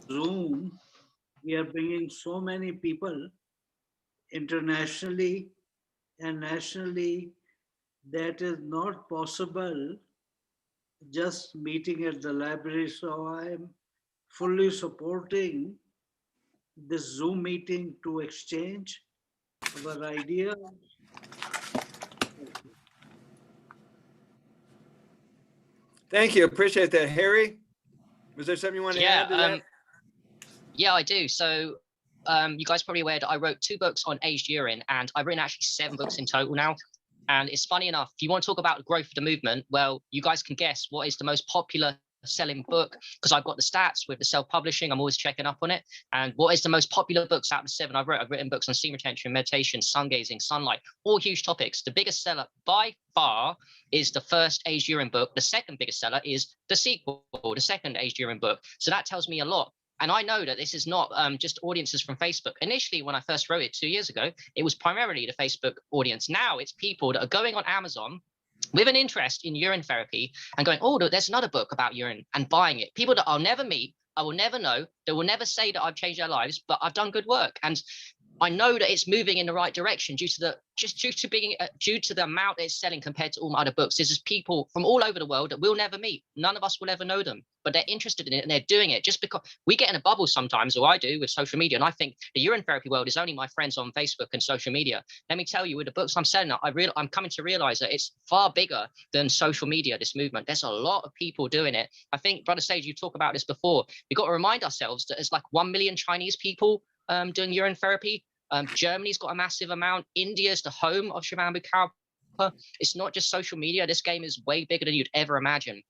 Zoom, we are bringing so many people internationally and nationally that is not possible just meeting at the library. So I am fully supporting this Zoom meeting to exchange our ideas. Thank you. Appreciate that. Harry, was there something you want to add to that? Yeah, I do. So you guys are probably aware that I wrote 2 books on aged urine, and I've written actually 7 books in total now. And it's funny enough, if you want to talk about the growth of the movement, well, you guys can guess what is the most popular selling book, because I've got the stats with the self-publishing. I'm always checking up on it. And what is the most popular books out of the 7 I've written books on semen retention, meditation, sun gazing, sunlight, all huge topics. The biggest seller by far is the first aged urine book. The second biggest seller is the sequel, the second aged urine book. So that tells me a lot. And I know that this is not just audiences from Facebook. Initially, when I first wrote it 2 years ago, it was primarily the Facebook audience. Now it's people that are going on Amazon with an interest in urine therapy and going, oh, there's another book about urine, and buying it. People that I'll never meet, I will never know, they will never say that I've changed their lives, but I've done good work. And I know that it's moving in the right direction due to the amount it's selling compared to all my other books. There's just people from all over the world that we'll never meet. None of us will ever know them, but they're interested in it and they're doing it just because we get in a bubble sometimes, or I do with social media. And I think the urine therapy world is only my friends on Facebook and social media. Let me tell you, with the books I'm selling, I'm coming to realize that it's far bigger than social media, this movement. There's a lot of people doing it. I think, Brother Sage, you talked about this before. We've got to remind ourselves that there's like 1 million Chinese people doing urine therapy. Germany's got a massive amount. India's the home of Shivambu Practice. It's not just social media. This game is way bigger than you'd ever imagine.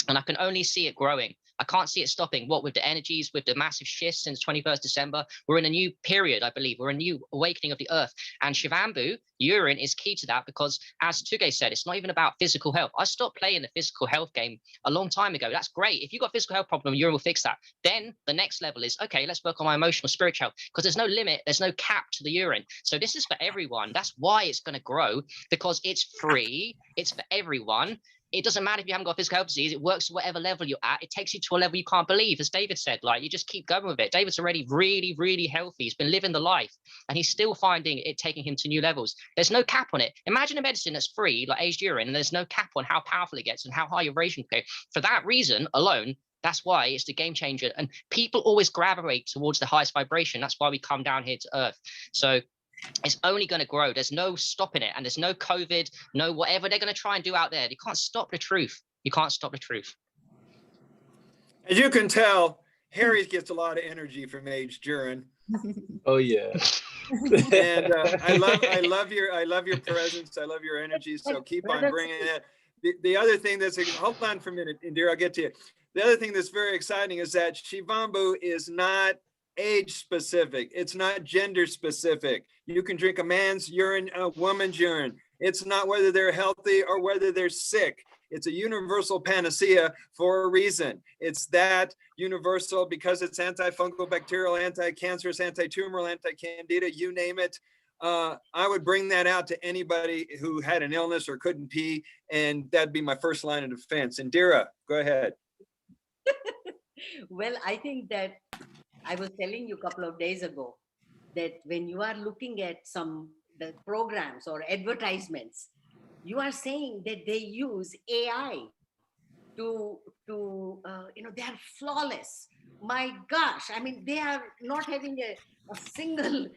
And I can only see it growing. I can't see it stopping. What with the energies, with the massive shifts since 21st December, we're in a new period, I believe. We're a new awakening of the earth. And Shivambu, urine, is key to that because, as Tugay said, it's not even about physical health. I stopped playing the physical health game a long time ago. That's great. If you've got a physical health problem, urine will fix that. Then the next level is, okay, let's work on my emotional, spiritual health, because there's no limit, there's no cap to the urine. So this is for everyone. That's why it's going to grow, because it's free. It's for everyone. It doesn't matter if you haven't got physical health disease. It works at whatever level you're at. It takes you to a level you can't believe. As David said, like, you just keep going with it. David's already really, really healthy. He's been living the life and he's still finding it taking him to new levels. There's no cap on it. Imagine a medicine that's free, like aged urine, and there's no cap on how powerful it gets and how high your radiation can go. For that reason alone, that's why it's the game changer. And people always gravitate towards the highest vibration. That's why we come down here to Earth. So it's only going to grow. There's no stopping it. And there's no COVID, no whatever they're going to try and do out there. You can't stop the truth. You can't stop the truth. As you can tell, Harry gets a lot of energy from aged urine. Oh yeah. And I love your presence. I love your energy. So keep on bringing it. The other thing that's, hold on for a minute, Indira, I'll get to you. The other thing that's very exciting is that Shivambu is not age specific. It's not gender specific. You can drink a man's urine, a woman's urine. It's not whether they're healthy or whether they're sick. It's a universal panacea for a reason. It's that universal because it's antifungal, bacterial, anti-cancerous, anti-tumoral, anti-candida, you name it. I would bring that out to anybody who had an illness or couldn't pee, and that'd be my first line of defense. Indira, go ahead. Well, I think that I was telling you a couple of days ago that when you are looking at the programs or advertisements, you are saying that they use AI to they are flawless. My gosh, I mean, they are not having a single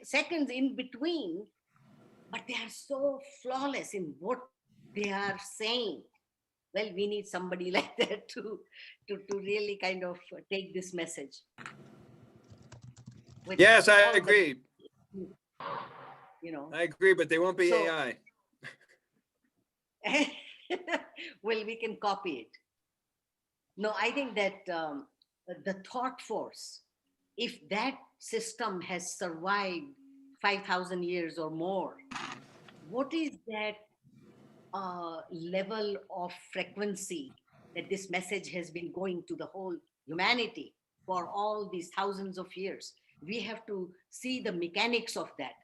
seconds in between, but they are so flawless in what they are saying. Well, we need somebody like that to really kind of take this message. Yes, I agree. I agree, but they won't be AI. Well, we can copy it. No, I think that the thought force, if that system has survived 5,000 years or more, what is that level of frequency that this message has been going to the whole humanity for all these thousands of years? We have to see the mechanics of that.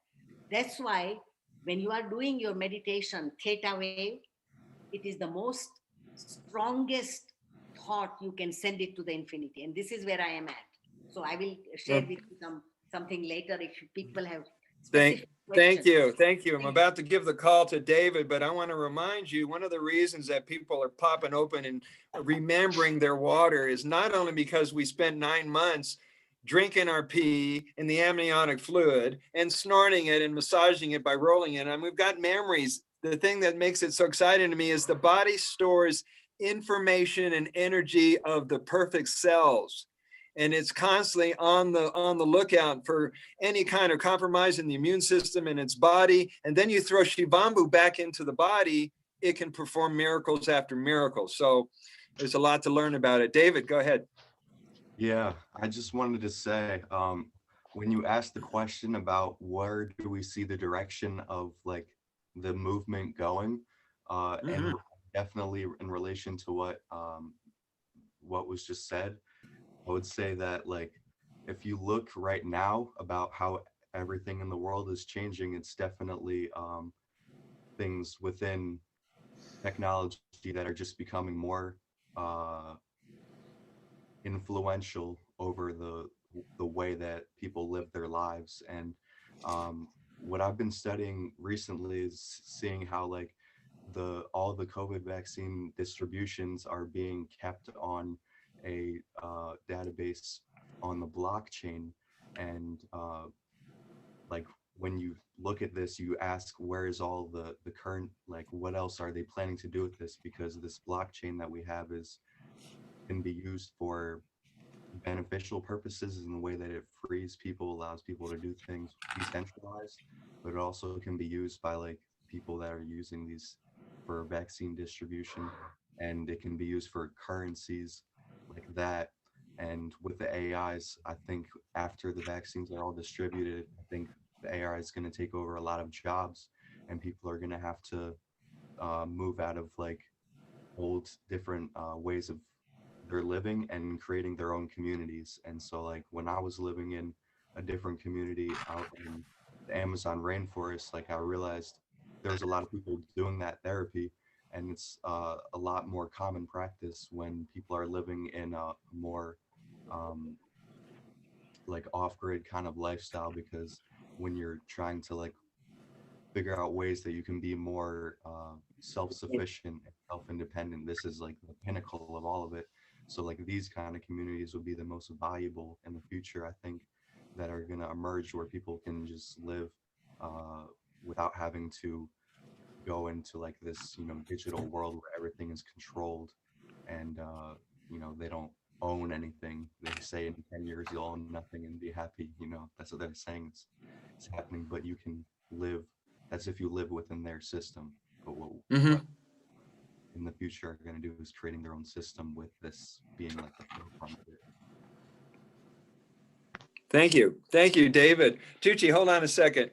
That's why when you are doing your meditation, theta wave, it is the most strongest thought. You can send it to the infinity. And this is where I am at. So I will share with you something later if people have Thank you. I'm about to give the call to David, but I want to remind you, one of the reasons that people are popping open and remembering their water is not only because we spent 9 months drinking our pee in the amniotic fluid and snorting it and massaging it by rolling it. And we've got memories. The thing that makes it so exciting to me is the body stores information and energy of the perfect cells. And it's constantly on the lookout for any kind of compromise in the immune system in its body. And then you throw Shivambu back into the body, it can perform miracles after miracles. So there's a lot to learn about it. David, go ahead. Yeah, I just wanted to say, when you asked the question about where do we see the direction of like the movement going, and definitely in relation to what was just said, I would say that, like, if you look right now about how everything in the world is changing, it's definitely things within technology that are just becoming more influential over the way that people live their lives. And what I've been studying recently is seeing how like all the COVID vaccine distributions are being kept on a database on the blockchain. And like when you look at this, you ask, where is all the current, like what else are they planning to do with this? Because this blockchain that we have can be used for beneficial purposes in the way that it frees people, allows people to do things decentralized, but it also can be used by like people that are using these for vaccine distribution, and it can be used for currencies like that. And with the AIs, I think after the vaccines are all distributed, I think the AI is going to take over a lot of jobs, and people are going to have to move out of like old different ways of their living and creating their own communities. And so like when I was living in a different community out in the Amazon rainforest, like I realized there was a lot of people doing that therapy, and it's a lot more common practice when people are living in a more like off-grid kind of lifestyle, because when you're trying to like figure out ways that you can be more self-sufficient and self-independent, this is like the pinnacle of all of it. So like these kind of communities would be the most valuable in the future, I think, that are going to emerge, where people can just live without having to go into like this, you know, digital world where everything is controlled, and you know, they don't own anything. They say in 10 years you'll own nothing and be happy, you know, that's what they're saying it's happening, but you can live as if you live within their system. But what in the future are going to do is creating their own system, with this being like the forefront of it. Thank you. Thank you, David. Tucci, hold on a second.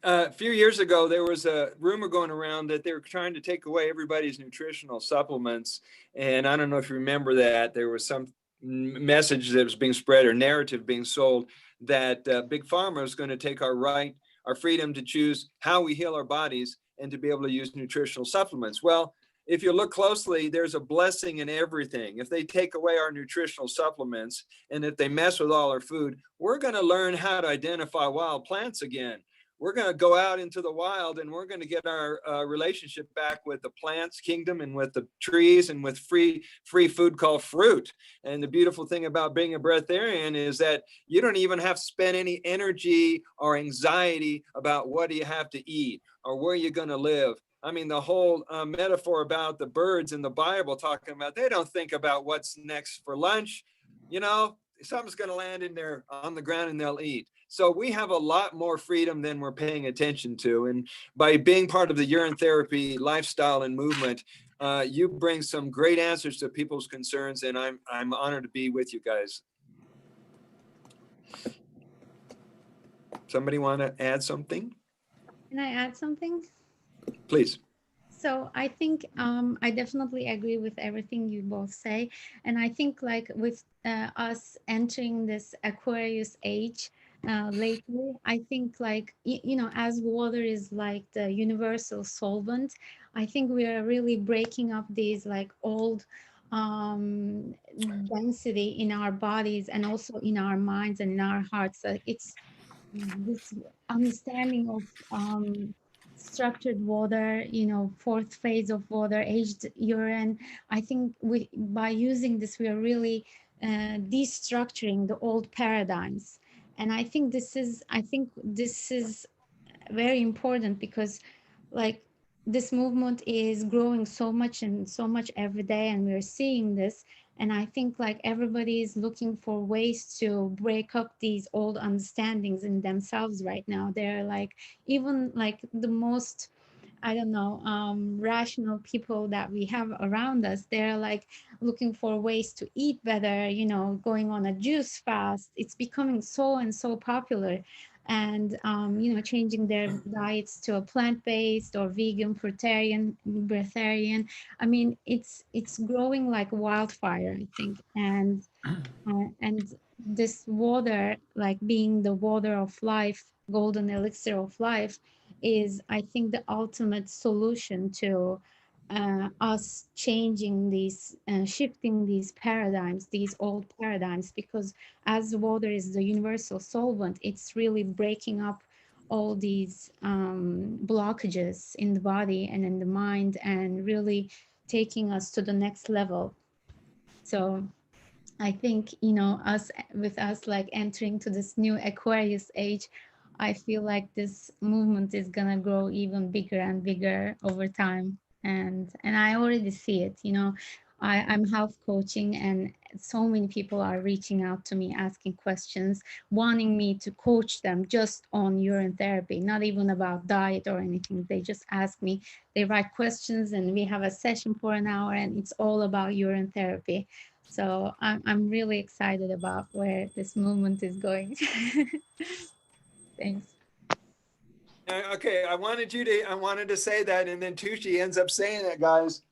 A few years ago, there was a rumor going around that they were trying to take away everybody's nutritional supplements. And I don't know if you remember that. There was some message that was being spread, or narrative being sold, that Big Pharma is going to take our freedom to choose how we heal our bodies and to be able to use nutritional supplements. Well, if you look closely, there's a blessing in everything. If they take away our nutritional supplements, and if they mess with all our food, we're going to learn how to identify wild plants again. We're going to go out into the wild, and we're going to get our relationship back with the plants kingdom, and with the trees, and with free food called fruit. And the beautiful thing about being a breatharian is that you don't even have to spend any energy or anxiety about what do you have to eat or where you're going to live. I mean, the whole metaphor about the birds in the Bible talking about, they don't think about what's next for lunch. You know, something's going to land in there on the ground and they'll eat. So we have a lot more freedom than we're paying attention to. And by being part of the urine therapy lifestyle and movement, you bring some great answers to people's concerns. And I'm honored to be with you guys. Somebody want to add something? Can I add something? Please. So I think I definitely agree with everything you both say. And I think like with us entering this Aquarius age lately, I think like, you know, as water is like the universal solvent, I think we are really breaking up these like old density in our bodies and also in our minds and in our hearts. It's this understanding of structured water, you know, fourth phase of water, aged urine. I think by using this, we are really destructuring the old paradigms. And I think this is very important, because like this movement is growing so much and so much every day, and we're seeing this. And I think like everybody is looking for ways to break up these old understandings in themselves right now. They're like, even like the most, I don't know, rational people that we have around us, they're like looking for ways to eat better, you know, going on a juice fast. It's becoming so and so popular. And, you know, changing their diets to a plant-based or vegan, fruitarian, breatharian. I mean, it's growing like wildfire, I think. And this water, like being the water of life, golden elixir of life, is, I think, the ultimate solution to us changing these, shifting these paradigms, these old paradigms, because as water is the universal solvent, it's really breaking up all these blockages in the body and in the mind, and really taking us to the next level. So I think, you know, with us like entering to this new Aquarius age, I feel like this movement is gonna grow even bigger and bigger over time. And I already see it, you know. I'm health coaching, and so many people are reaching out to me asking questions, wanting me to coach them just on urine therapy, not even about diet or anything. They just ask me, they write questions, and we have a session for an hour, and it's all about urine therapy. So I'm really excited about where this movement is going. Thanks. Okay, I wanted to say that, and then Tucci ends up saying that, guys.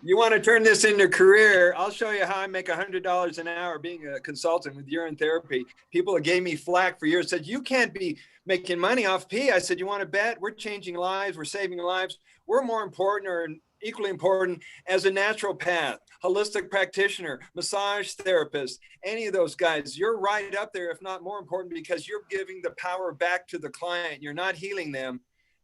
You want to turn this into a career? I'll show you how I make $100 an hour being a consultant with urine therapy. People that gave me flack for years said, you can't be making money off pee. I said, you want to bet? We're changing lives. We're saving lives. We're more important, or equally important, as a naturopath, holistic practitioner, massage therapist, any of those guys. You're right up there, if not more important, because you're giving the power back to the client. You're not healing them.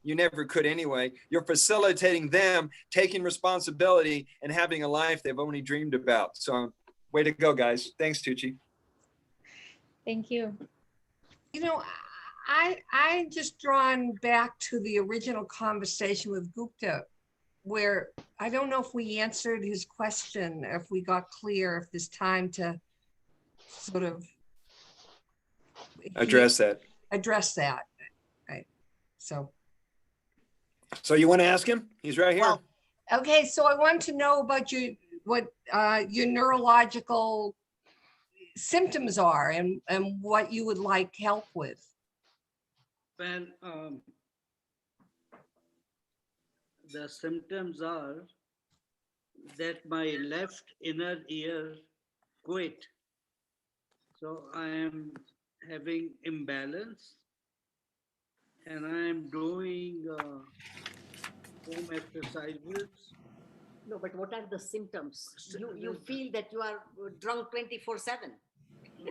You never could anyway. You're facilitating them taking responsibility and having a life they've only dreamed about. So way to go, guys. Thanks, Tucci. Thank you. You know, I just drawn back to the original conversation with Gupta, where I don't know if we answered his question, if we got clear, if there's time to sort of Address that. Right. So you want to ask him? He's right here. well, okay, so I want to know about what your neurological symptoms are, and what you would like help with. Well, the symptoms are that my left inner ear quit. So I am having imbalance, and I am doing home exercises. No, but what are the symptoms? You feel that you are drunk 24/7.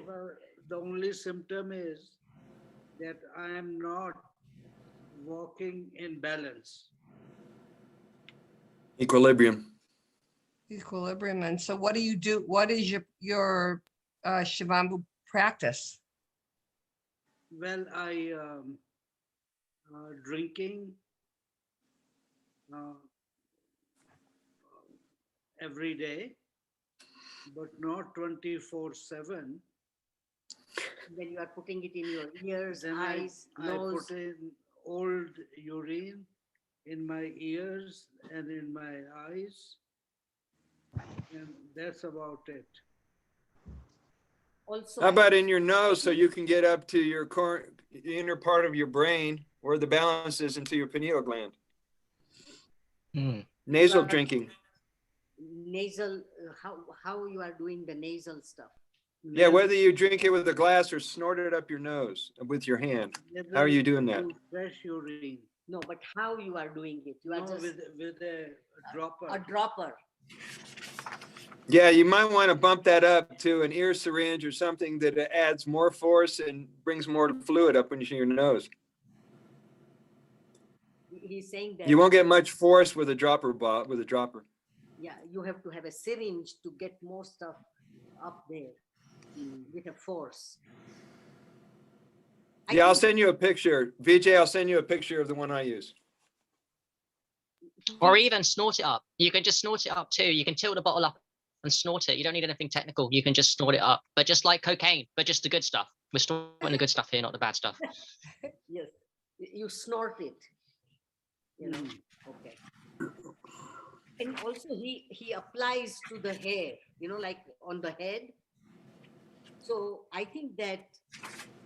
Well, the only symptom is that I am not walking in balance. Equilibrium. And so what do you do? What is your Shivambu practice? Well, I drinking every day, but not 24/7. Then you are putting it in your ears, Then eyes, I nose. put in old urine in my ears and in my eyes, and that's about it. Also, How about in your nose, so you can get up to your inner part of your brain where the balance is, into your pineal gland? Nasal drinking. nasal, how you are doing the nasal stuff? Yeah, whether you drink it with a glass or snort it up your nose with your hand. How are you doing that? Fresh urine. No, but how you are doing it? You are No, just with a dropper. a dropper. Yeah, you might want to bump that up to an ear syringe or something that adds more force and brings more fluid up into your nose. He's saying that You won't get much force with a dropper. Yeah, you have to have a syringe to get more stuff up there with a force. Yeah, I'll send you a picture. VJ, I'll send you a picture of the one I use. Or even snort it up. You can just snort it up too. You can tilt the bottle up and snort it. You don't need anything technical. You can just snort it up, but just like cocaine, but just the good stuff. We're snorting the good stuff here, not the bad stuff. Yes, you snort it. You know, okay. And also he applies to the hair, you know, like on the head. So I think that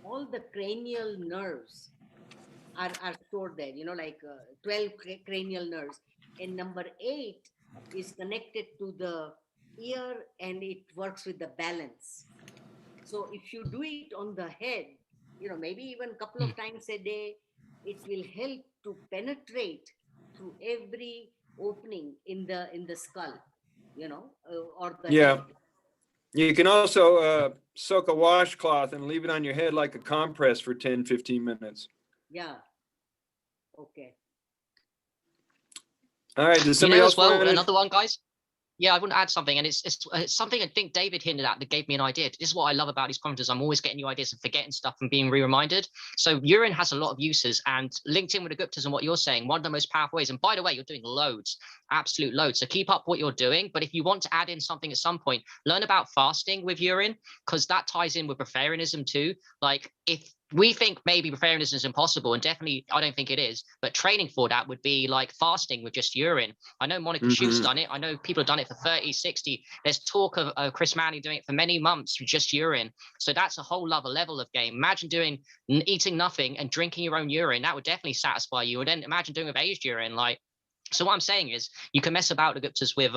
all the cranial nerves are stored there, you know, like 12 cranial nerves. And number 8 is connected to the ear, and it works with the balance. So if you do it on the head, you know, maybe even a couple of times a day, it will help to penetrate through every opening in the skull, you know, or the Yeah. head. You can also soak a washcloth and leave it on your head like a compress for 10, 15 minutes. Yeah. Okay. All right. Does You somebody know, else as well, want to? another one, guys. Yeah, I want to add something, and it's something I think David hinted at that gave me an idea. This is what I love about these conferences. I'm always getting new ideas and forgetting stuff and being re-reminded. So urine has a lot of uses, and linked in with the Guptas and what you're saying, one of the most powerful ways. And by the way, you're doing loads, absolute loads. So keep up what you're doing. But if you want to add in something at some point, learn about fasting with urine, because that ties in with breatharianism too. Like if we think maybe breatharianism is impossible, and definitely I don't think it is, but training for that would be like fasting with just urine. I know Monica Shoot's done it. I know people have done it for 30, 60. There's talk of Chris Manley doing it for many months with just urine. So that's a whole other level of game. Imagine eating nothing and drinking your own urine. That would definitely satisfy you. And then imagine doing with aged urine. Like, so what I'm saying is you can mess about the Guptas with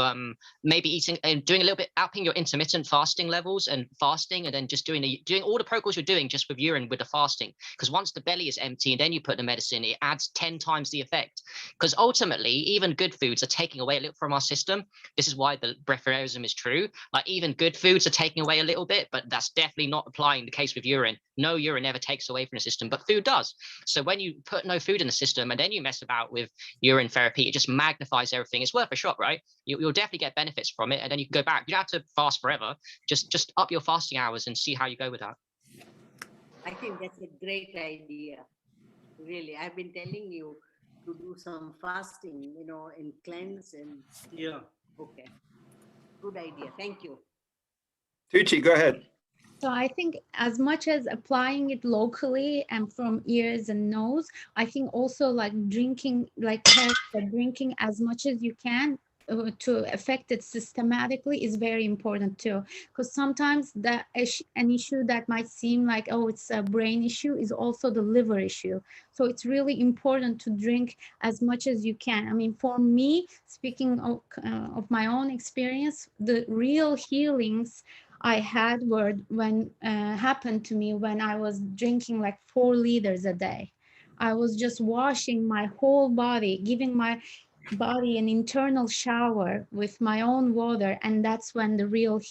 maybe eating and doing a little bit, upping your intermittent fasting levels and fasting, and then just doing all the protocols you're doing just with urine with the fasting. Because once the belly is empty and then you put the medicine, it adds 10 times the effect. Because ultimately, even good foods are taking away a little from our system. This is why the breatharianism is true. Like even good foods are taking away a little bit, but that's definitely not applying the case with urine. No urine ever takes away from the system, but food does. So when you put no food in the system and then you mess about with urine therapy, it just magnifies everything. It's worth a shot, right? You'll definitely get benefits from it, and then you can go back. You don't have to fast forever. Just up your fasting hours and see how you go with that. I think that's a great idea. Really, I've been telling you to do some fasting, you know, and cleanse and Yeah. okay. Good idea. Thank you. Tucci, go ahead. So I think as much as applying it locally and from ears and nose, I think also like drinking, like Harry said, drinking as much as you can to affect it systematically is very important too. Because sometimes an issue that might seem like, oh, it's a brain issue is also the liver issue. So it's really important to drink as much as you can. I mean, for me, speaking of my own experience, the real healings I had were when happened to me when I was drinking like 4 liters a day. I was just washing my whole body, giving my body an internal shower with my own water, and that's when the real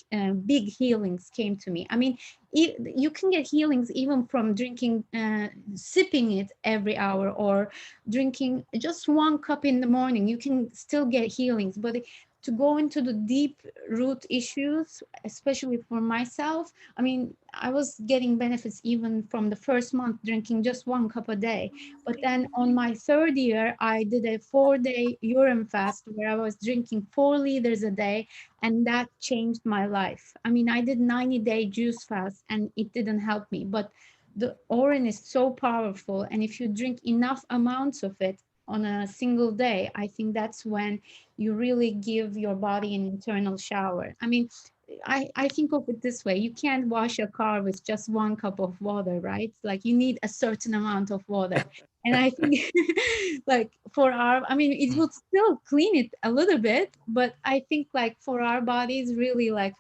big healings came to me. I mean, you can get healings even from drinking, sipping it every hour, or drinking just 1 cup in the morning. You can still get healings, but to go into the deep root issues, especially for myself, I mean, I was getting benefits even from the first month drinking just 1 cup a day. But then on my 3rd year, I did a 4-day urine fast where I was drinking 4 liters a day, and that changed my life. I mean, I did 90-day juice fast and it didn't help me, but the urine is so powerful. And if you drink enough amounts of it on a single day, I think that's when you really give your body an internal shower. I mean, I think of it this way. You can't wash a car with just 1 cup of water, right? Like you need a certain amount of water. And I think like I mean, it would still clean it a little bit, but I think like for our bodies, really like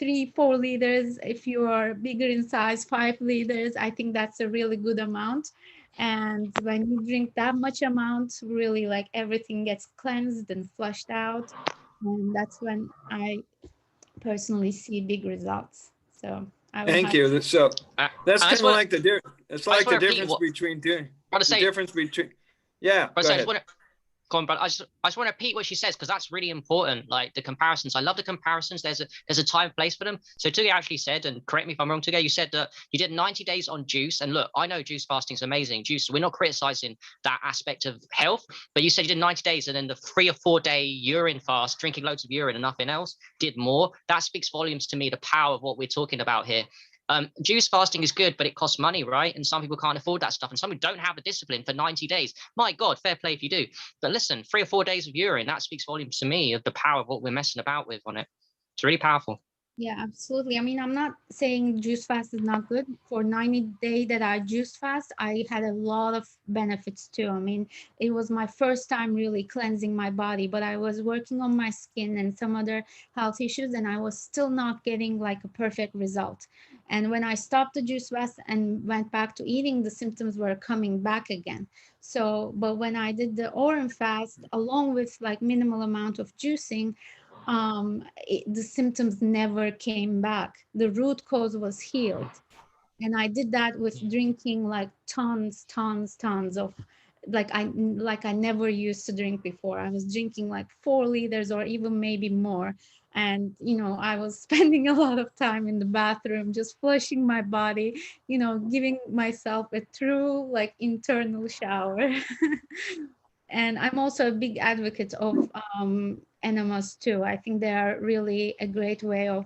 3-4 liters. If you are bigger in size, 5 liters, I think that's a really good amount. And when you drink that much amount, really like everything gets cleansed and flushed out. And that's when I personally see big results. So I would Thank have. you. So that's kind of like it's like the repeat difference what- between doing I want to the say, difference between. Yeah, but go I ahead. just want to go on, but I just want to repeat what she says because that's really important. Like the comparisons, I love the comparisons. There's a time and place for them. So Tuge actually said, and correct me if I'm wrong, Tuge, you said that you did 90 days on juice. And look, I know juice fasting is amazing. Juice, we're not criticizing that aspect of health, but you said you did 90 days and then the 3 or 4 day urine fast, drinking loads of urine and nothing else, did more. That speaks volumes to me, the power of what we're talking about here. Juice fasting is good, but it costs money, right? And some people can't afford that stuff. And some who don't have the discipline for 90 days. My God, fair play if you do. But listen, 3 or 4 days of urine, that speaks volumes to me of the power of what we're messing about with on it. It's really powerful. Yeah, absolutely. I mean, I'm not saying juice fast is not good. For 90 days that I juice fast, I had a lot of benefits too. I mean, it was my first time really cleansing my body, but I was working on my skin and some other health issues, and I was still not getting like a perfect result. And when I stopped the juice fast and went back to eating, the symptoms were coming back again. So, but when I did the Urine fast, along with like minimal amount of juicing, the symptoms never came back. The root cause was healed. And I did that with drinking like tons of, like I never used to drink before. I was drinking like 4 liters or even maybe more. And, you know, I was spending a lot of time in the bathroom, just flushing my body, you know, giving myself a true like internal shower. And I'm also a big advocate of enemas too. I think they are really a great way of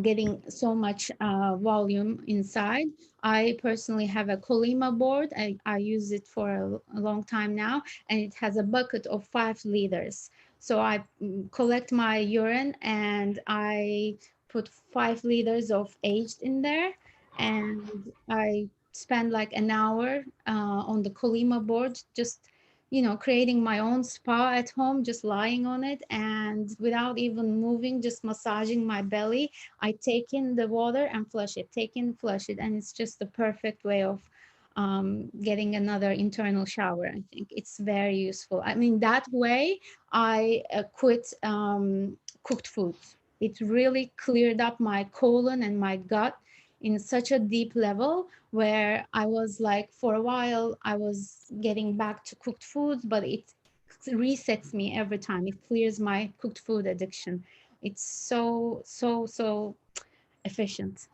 getting so much volume inside. I personally have a Colima board. I use it for a long time now, and it has a bucket of 5 liters. So I collect my urine and I put 5 liters of aged in there, and I spend like an hour on the Colima board, just, you know, creating my own spa at home, just lying on it and without even moving, just massaging my belly. I take in the water and flush it, take in, flush it. And it's just the perfect way of getting another internal shower. I think it's very useful. I mean, that way I quit cooked foods. It really cleared up my colon and my gut in such a deep level, where I was like, for a while, I was getting back to cooked foods, but it resets me every time. It clears my cooked food addiction. It's so efficient.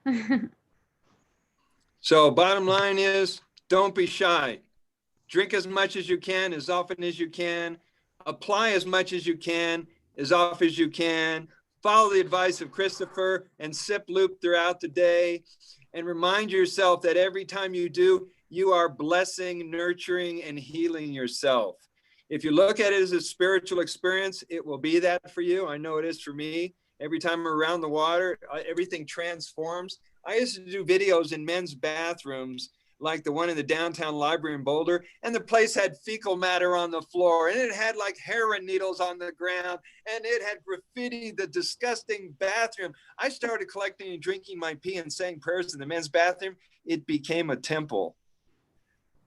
So bottom line is, don't be shy. Drink as much as you can, as often as you can. Apply as much as you can, as often as you can. Follow the advice of Christopher and sip loop throughout the day. And remind yourself that every time you do, you are blessing, nurturing, and healing yourself. If you look at it as a spiritual experience, it will be that for you. I know it is for me. Every time I'm around the water, everything transforms. I used to do videos in men's bathrooms, like the one in the downtown library in Boulder, and the place had fecal matter on the floor, and it had like heroin needles on the ground, and it had graffiti, the disgusting bathroom. I started collecting and drinking my pee and saying prayers in the men's bathroom. It became a temple.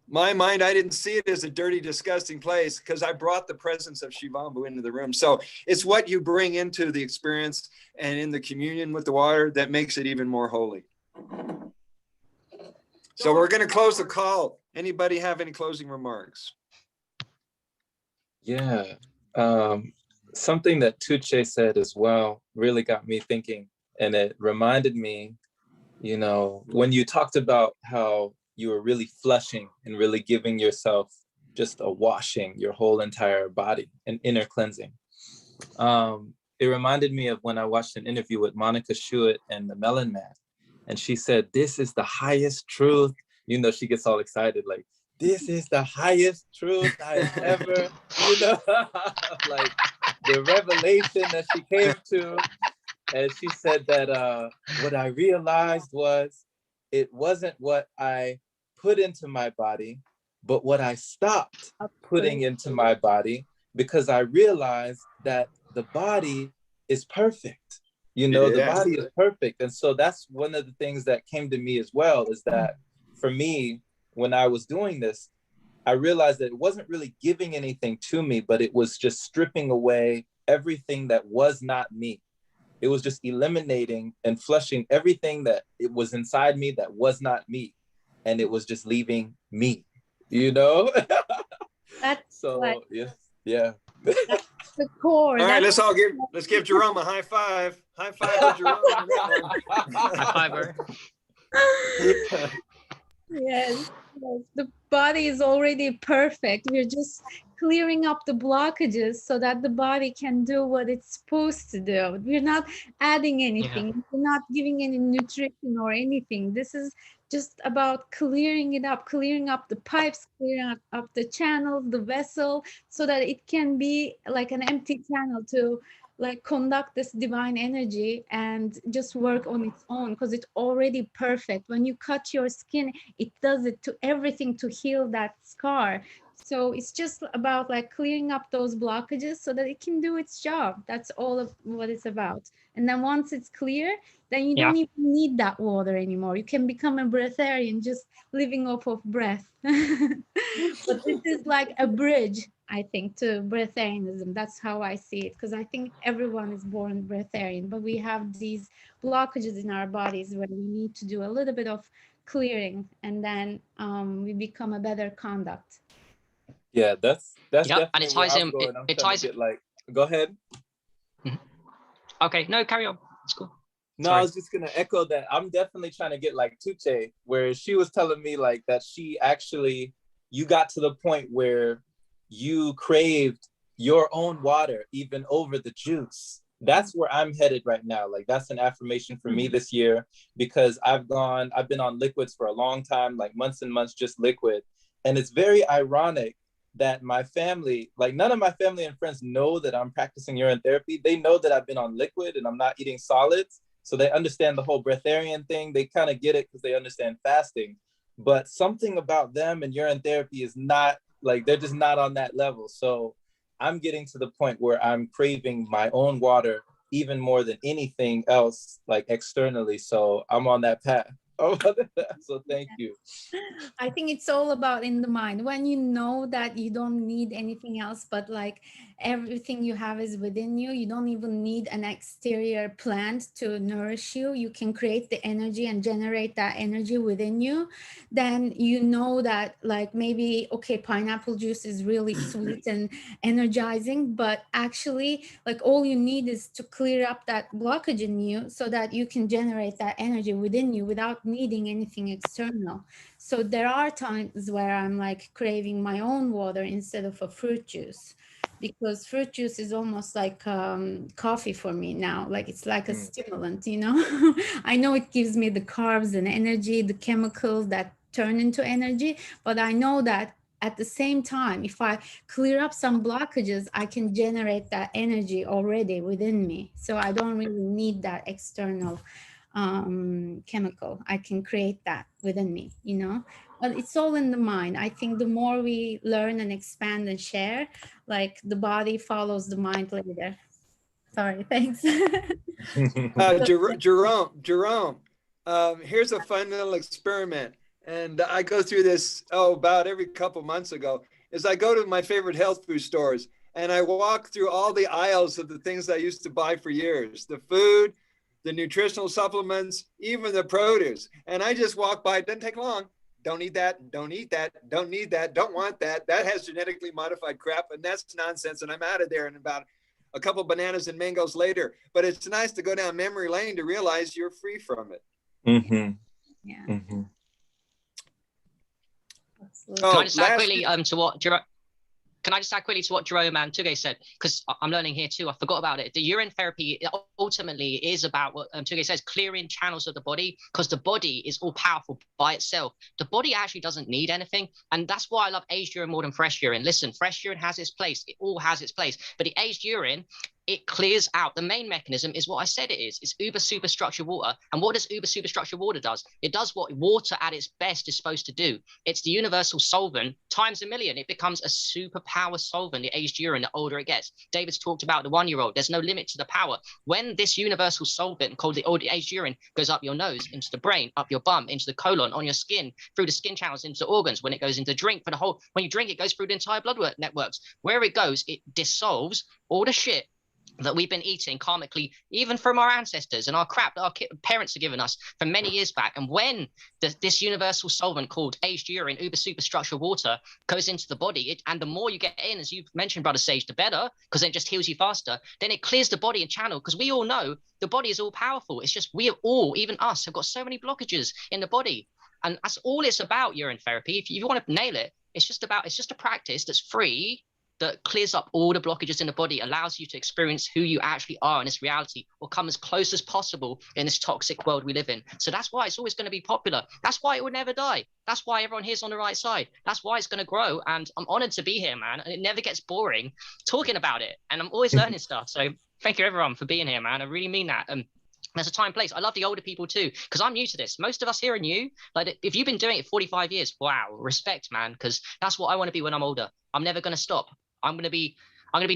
My mind, I didn't see it as a dirty, disgusting place because I brought the presence of Shivambu into the room. So it's what you bring into the experience and in the communion with the water that makes it even more holy. So we're going to close the call. Anybody have any closing remarks? Yeah. Something that Tuche said as well really got me thinking, and it reminded me, you know, when you talked about how you were really flushing and really giving yourself just a washing your whole entire body, an inner cleansing. It reminded me of when I watched an interview with Monica Schuett and the Melon Man. And she said, this is the highest truth. You know, she gets all excited, like, this is the highest truth I've ever, you know, like the revelation that she came to. And she said that what I realized was it wasn't what I put into my body, but what I stopped putting into my body, because I realized that the body is perfect. You know, the body is perfect. And so that's one of the things that came to me as well, is that for me, when I was doing this, I realized that it wasn't really giving anything to me, but it was just stripping away everything that was not me. It was just eliminating and flushing everything that it was inside me that was not me. And it was just leaving me, you know? That's so, like, yeah. that's the core. All right, let's give Jerome a high five. High five for Jerome. High five, bro. Yes, the body is already perfect. We're just clearing up the blockages so that the body can do what it's supposed to do. We're not adding anything. We're not giving any nutrition or anything. This is just about clearing it up, clearing up the pipes, clearing up the channels, the vessel, so that it can be like an empty channel to like conduct this divine energy and just work on its own, because it's already perfect. When you cut your skin, it does it to everything to heal that scar. So it's just about like clearing up those blockages so that it can do its job. That's all of what it's about. And then once it's clear, then you Yeah. don't even need that water anymore. You can become a breatharian, just living off of breath. But this is like a bridge, I think, to breatharianism. That's how I see it, because I think everyone is born breatharian, but we have these blockages in our bodies where we need to do a little bit of clearing, and then we become a better conduct. Yeah, that's Yep, and definitely it where ties I'm in. going. I'm It trying ties. to get like, go ahead. Okay, no, carry on. It's cool. No, Sorry. I was just gonna echo that. I'm definitely trying to get like Tuche, where she was telling me like that she actually, you got to the point where you craved your own water even over the juice. That's where I'm headed right now. Like that's an affirmation for me this year, because I've been on liquids for a long time, like months and months, just liquid. And it's very ironic that my family, like none of my family and friends know that I'm practicing urine therapy. They know that I've been on liquid and I'm not eating solids. So they understand the whole breatharian thing. They kind of get it because they understand fasting. But something about them and urine therapy is not, like, they're just not on that level. So I'm getting to the point where I'm craving my own water even more than anything else, like externally. So I'm on that path. So thank you. I think it's all about in the mind. When you know that you don't need anything else, but like everything you have is within you, you don't even need an exterior plant to nourish you. You can create the energy and generate that energy within you. Then you know that, like, maybe, okay, pineapple juice is really sweet and energizing, but actually, like, all you need is to clear up that blockage in you so that you can generate that energy within you without needing anything external. So there are times where I'm like craving my own water instead of a fruit juice, because fruit juice is almost like coffee for me now. Like it's like a stimulant, you know. I know it gives me the carbs and energy, the chemicals that turn into energy, but I know that at the same time, if I clear up some blockages, I can generate that energy already within me. So I don't really need that external chemical. I can create that within me, you know. But it's all in the mind. I think the more we learn and expand and share, like the body follows the mind later. Sorry, thanks. Jerome, here's a fun little experiment. And I go through this, about every couple months ago, is I go to my favorite health food stores and I walk through all the aisles of the things I used to buy for years, the food, the nutritional supplements, even the produce. And I just walk by, it doesn't take long. Don't eat that, don't eat that, don't need that, don't want that. That has genetically modified crap and that's nonsense. And I'm out of there in about a couple bananas and mangoes later. But it's nice to go down memory lane to realize you're free from it. Mm-hmm. Yeah. Mm-hmm. Can I just add quickly to what Jerome? Can I just add quickly to what Jerome and Tuge said? Because I'm learning here too. I forgot about it. The urine therapy ultimately is about what Tuge says, clearing channels of the body, because the body is all powerful by itself. The body actually doesn't need anything. And that's why I love aged urine more than fresh urine. Listen, fresh urine has its place. It all has its place. But the aged urine, it clears out. The main mechanism is what I said it is. It's uber superstructured water. And what does uber superstructured water does? It does what water at its best is supposed to do. It's the universal solvent times a million. It becomes a superpower solvent, the aged urine, the older it gets. David's talked about the 1-year-old. There's no limit to the power. When this universal solvent called the aged urine goes up your nose, into the brain, up your bum, into the colon, on your skin, through the skin channels, into the organs, when it goes into drink, for the whole, when you drink, it goes through the entire blood networks. Where it goes, it dissolves all the shit that we've been eating karmically, even from our ancestors and our crap that our parents have given us from many years back. And when this universal solvent called aged urine, uber superstructural water, goes into the body, and the more you get in, as you've mentioned, Brother Sage, the better, because then it just heals you faster. Then it clears the body and channel, because we all know the body is all powerful. It's just we have all, even us, have got so many blockages in the body. And that's all it's about, urine therapy. If you want to nail it, it's just a practice that's free, that clears up all the blockages in the body, allows you to experience who you actually are in this reality, or come as close as possible in this toxic world we live in. So that's why it's always going to be popular. That's why it will never die. That's why everyone here's on the right side. That's why it's going to grow. And I'm honored to be here, man. And it never gets boring talking about it. And I'm always learning stuff. So thank you, everyone, for being here, man. I really mean that. There's a time and place. I love the older people too, because I'm new to this. Most of us here are new. Like if you've been doing it 45 years, wow, respect, man, because that's what I want to be when I'm older. I'm never going to stop. I'm going to be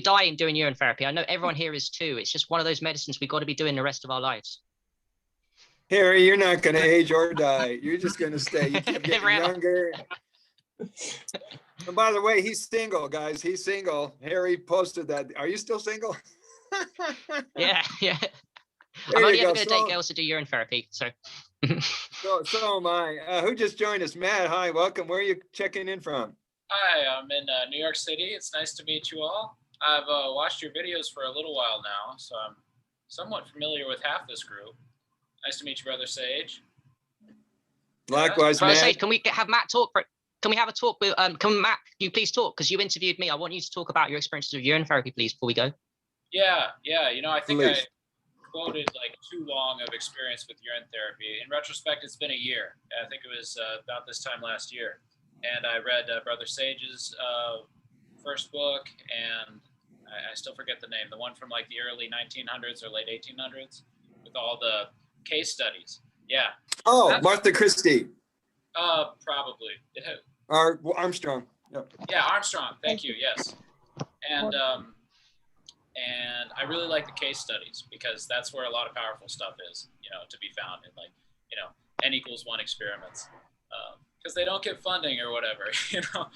dying doing urine therapy. I know everyone here is too. It's just one of those medicines we've got to be doing the rest of our lives. Harry, you're not going to age or die. You're just going to stay. You keep getting younger. And by the way, he's single, guys. He's single. Harry posted that. Are you still single? Yeah. There I'm only you ever go. going to date girls to do urine therapy. So So am I. Who just joined us? Matt, hi, welcome. Where are you checking in from? Hi, I'm in New York City. It's nice to meet you all. I've watched your videos for a little while now, so I'm somewhat familiar with half this group. Nice to meet you, Brother Sage. Likewise, Brother Matt. Sage, can we have Matt talk? Can we have a talk with? Can Matt, you please talk, because you interviewed me. I want you to talk about your experiences with urine therapy, please, before we go. Yeah. You know, I think Please. I quoted like too long of experience with urine therapy. In retrospect, it's been a year. I think it was about this time last year. And I read Brother Sage's first book, and I still forget the name, the one from like the early 1900s or late 1800s with all the case studies. Yeah. Oh, Martha Christie. Probably. Or Armstrong. Yep. Yeah, Armstrong. Thank you. Yes. And I really like the case studies, because that's where a lot of powerful stuff is, you know, to be found in, like, you know, N=1 experiments, because they don't get funding or whatever, you know.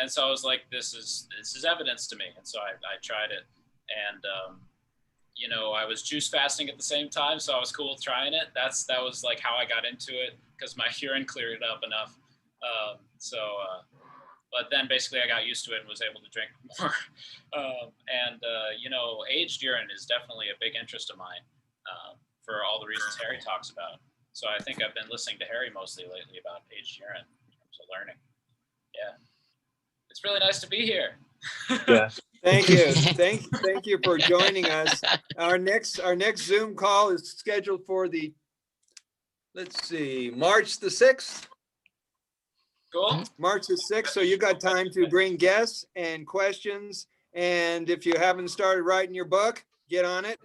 And so I was like, this is evidence to me. And so I tried it, and you know, I was juice fasting at the same time, so I was cool with trying it. That was like how I got into it, because my urine cleared up enough. But then basically I got used to it and was able to drink more. You know, aged urine is definitely a big interest of mine, for all the reasons Harry talks about. So I think I've been listening to Harry mostly lately about aged urine in terms of learning. Yeah. It's really nice to be here. Yeah. Thank you. Thank you for joining us. Our next Zoom call is scheduled for the, let's see, March the 6th. Cool. March the 6th. So you got time to bring guests and questions. And if you haven't started writing your book, get on it.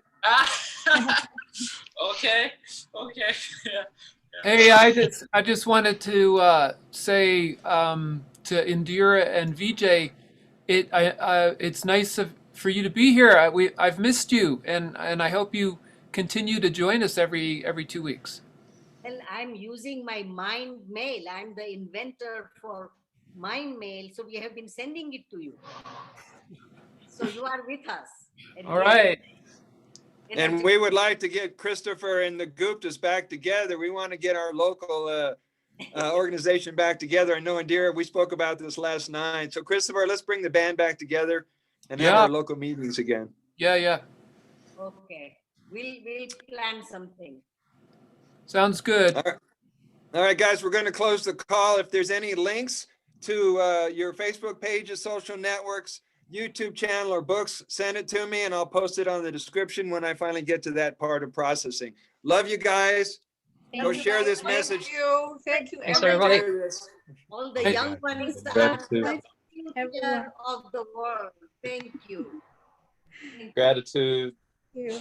Okay. Yeah. Hey, I just wanted to say to Indira and VJ, it's nice for you to be here. I've missed you, and I hope you continue to join us every 2 weeks. Well, I'm using my Mind Mail. I'm the inventor for Mind Mail, so we have been sending it to you. So you are with us. All right. And we would like to get Christopher and the Guptas back together. We want to get our local organization back together. I know, Indira, we spoke about this last night. So Christopher, let's bring the band back together and have our local meetings again. Yeah. Okay. We'll plan something. Sounds good. All right, guys, we're going to close the call. If there's any links to your Facebook pages, social networks, YouTube channel, or books, send it to me and I'll post it on the description when I finally get to that part of processing. Love you guys. Go share this message. Thank you. Thanks, everybody. All the young ones are the future of the world. Thank you. Gratitude. Thank you.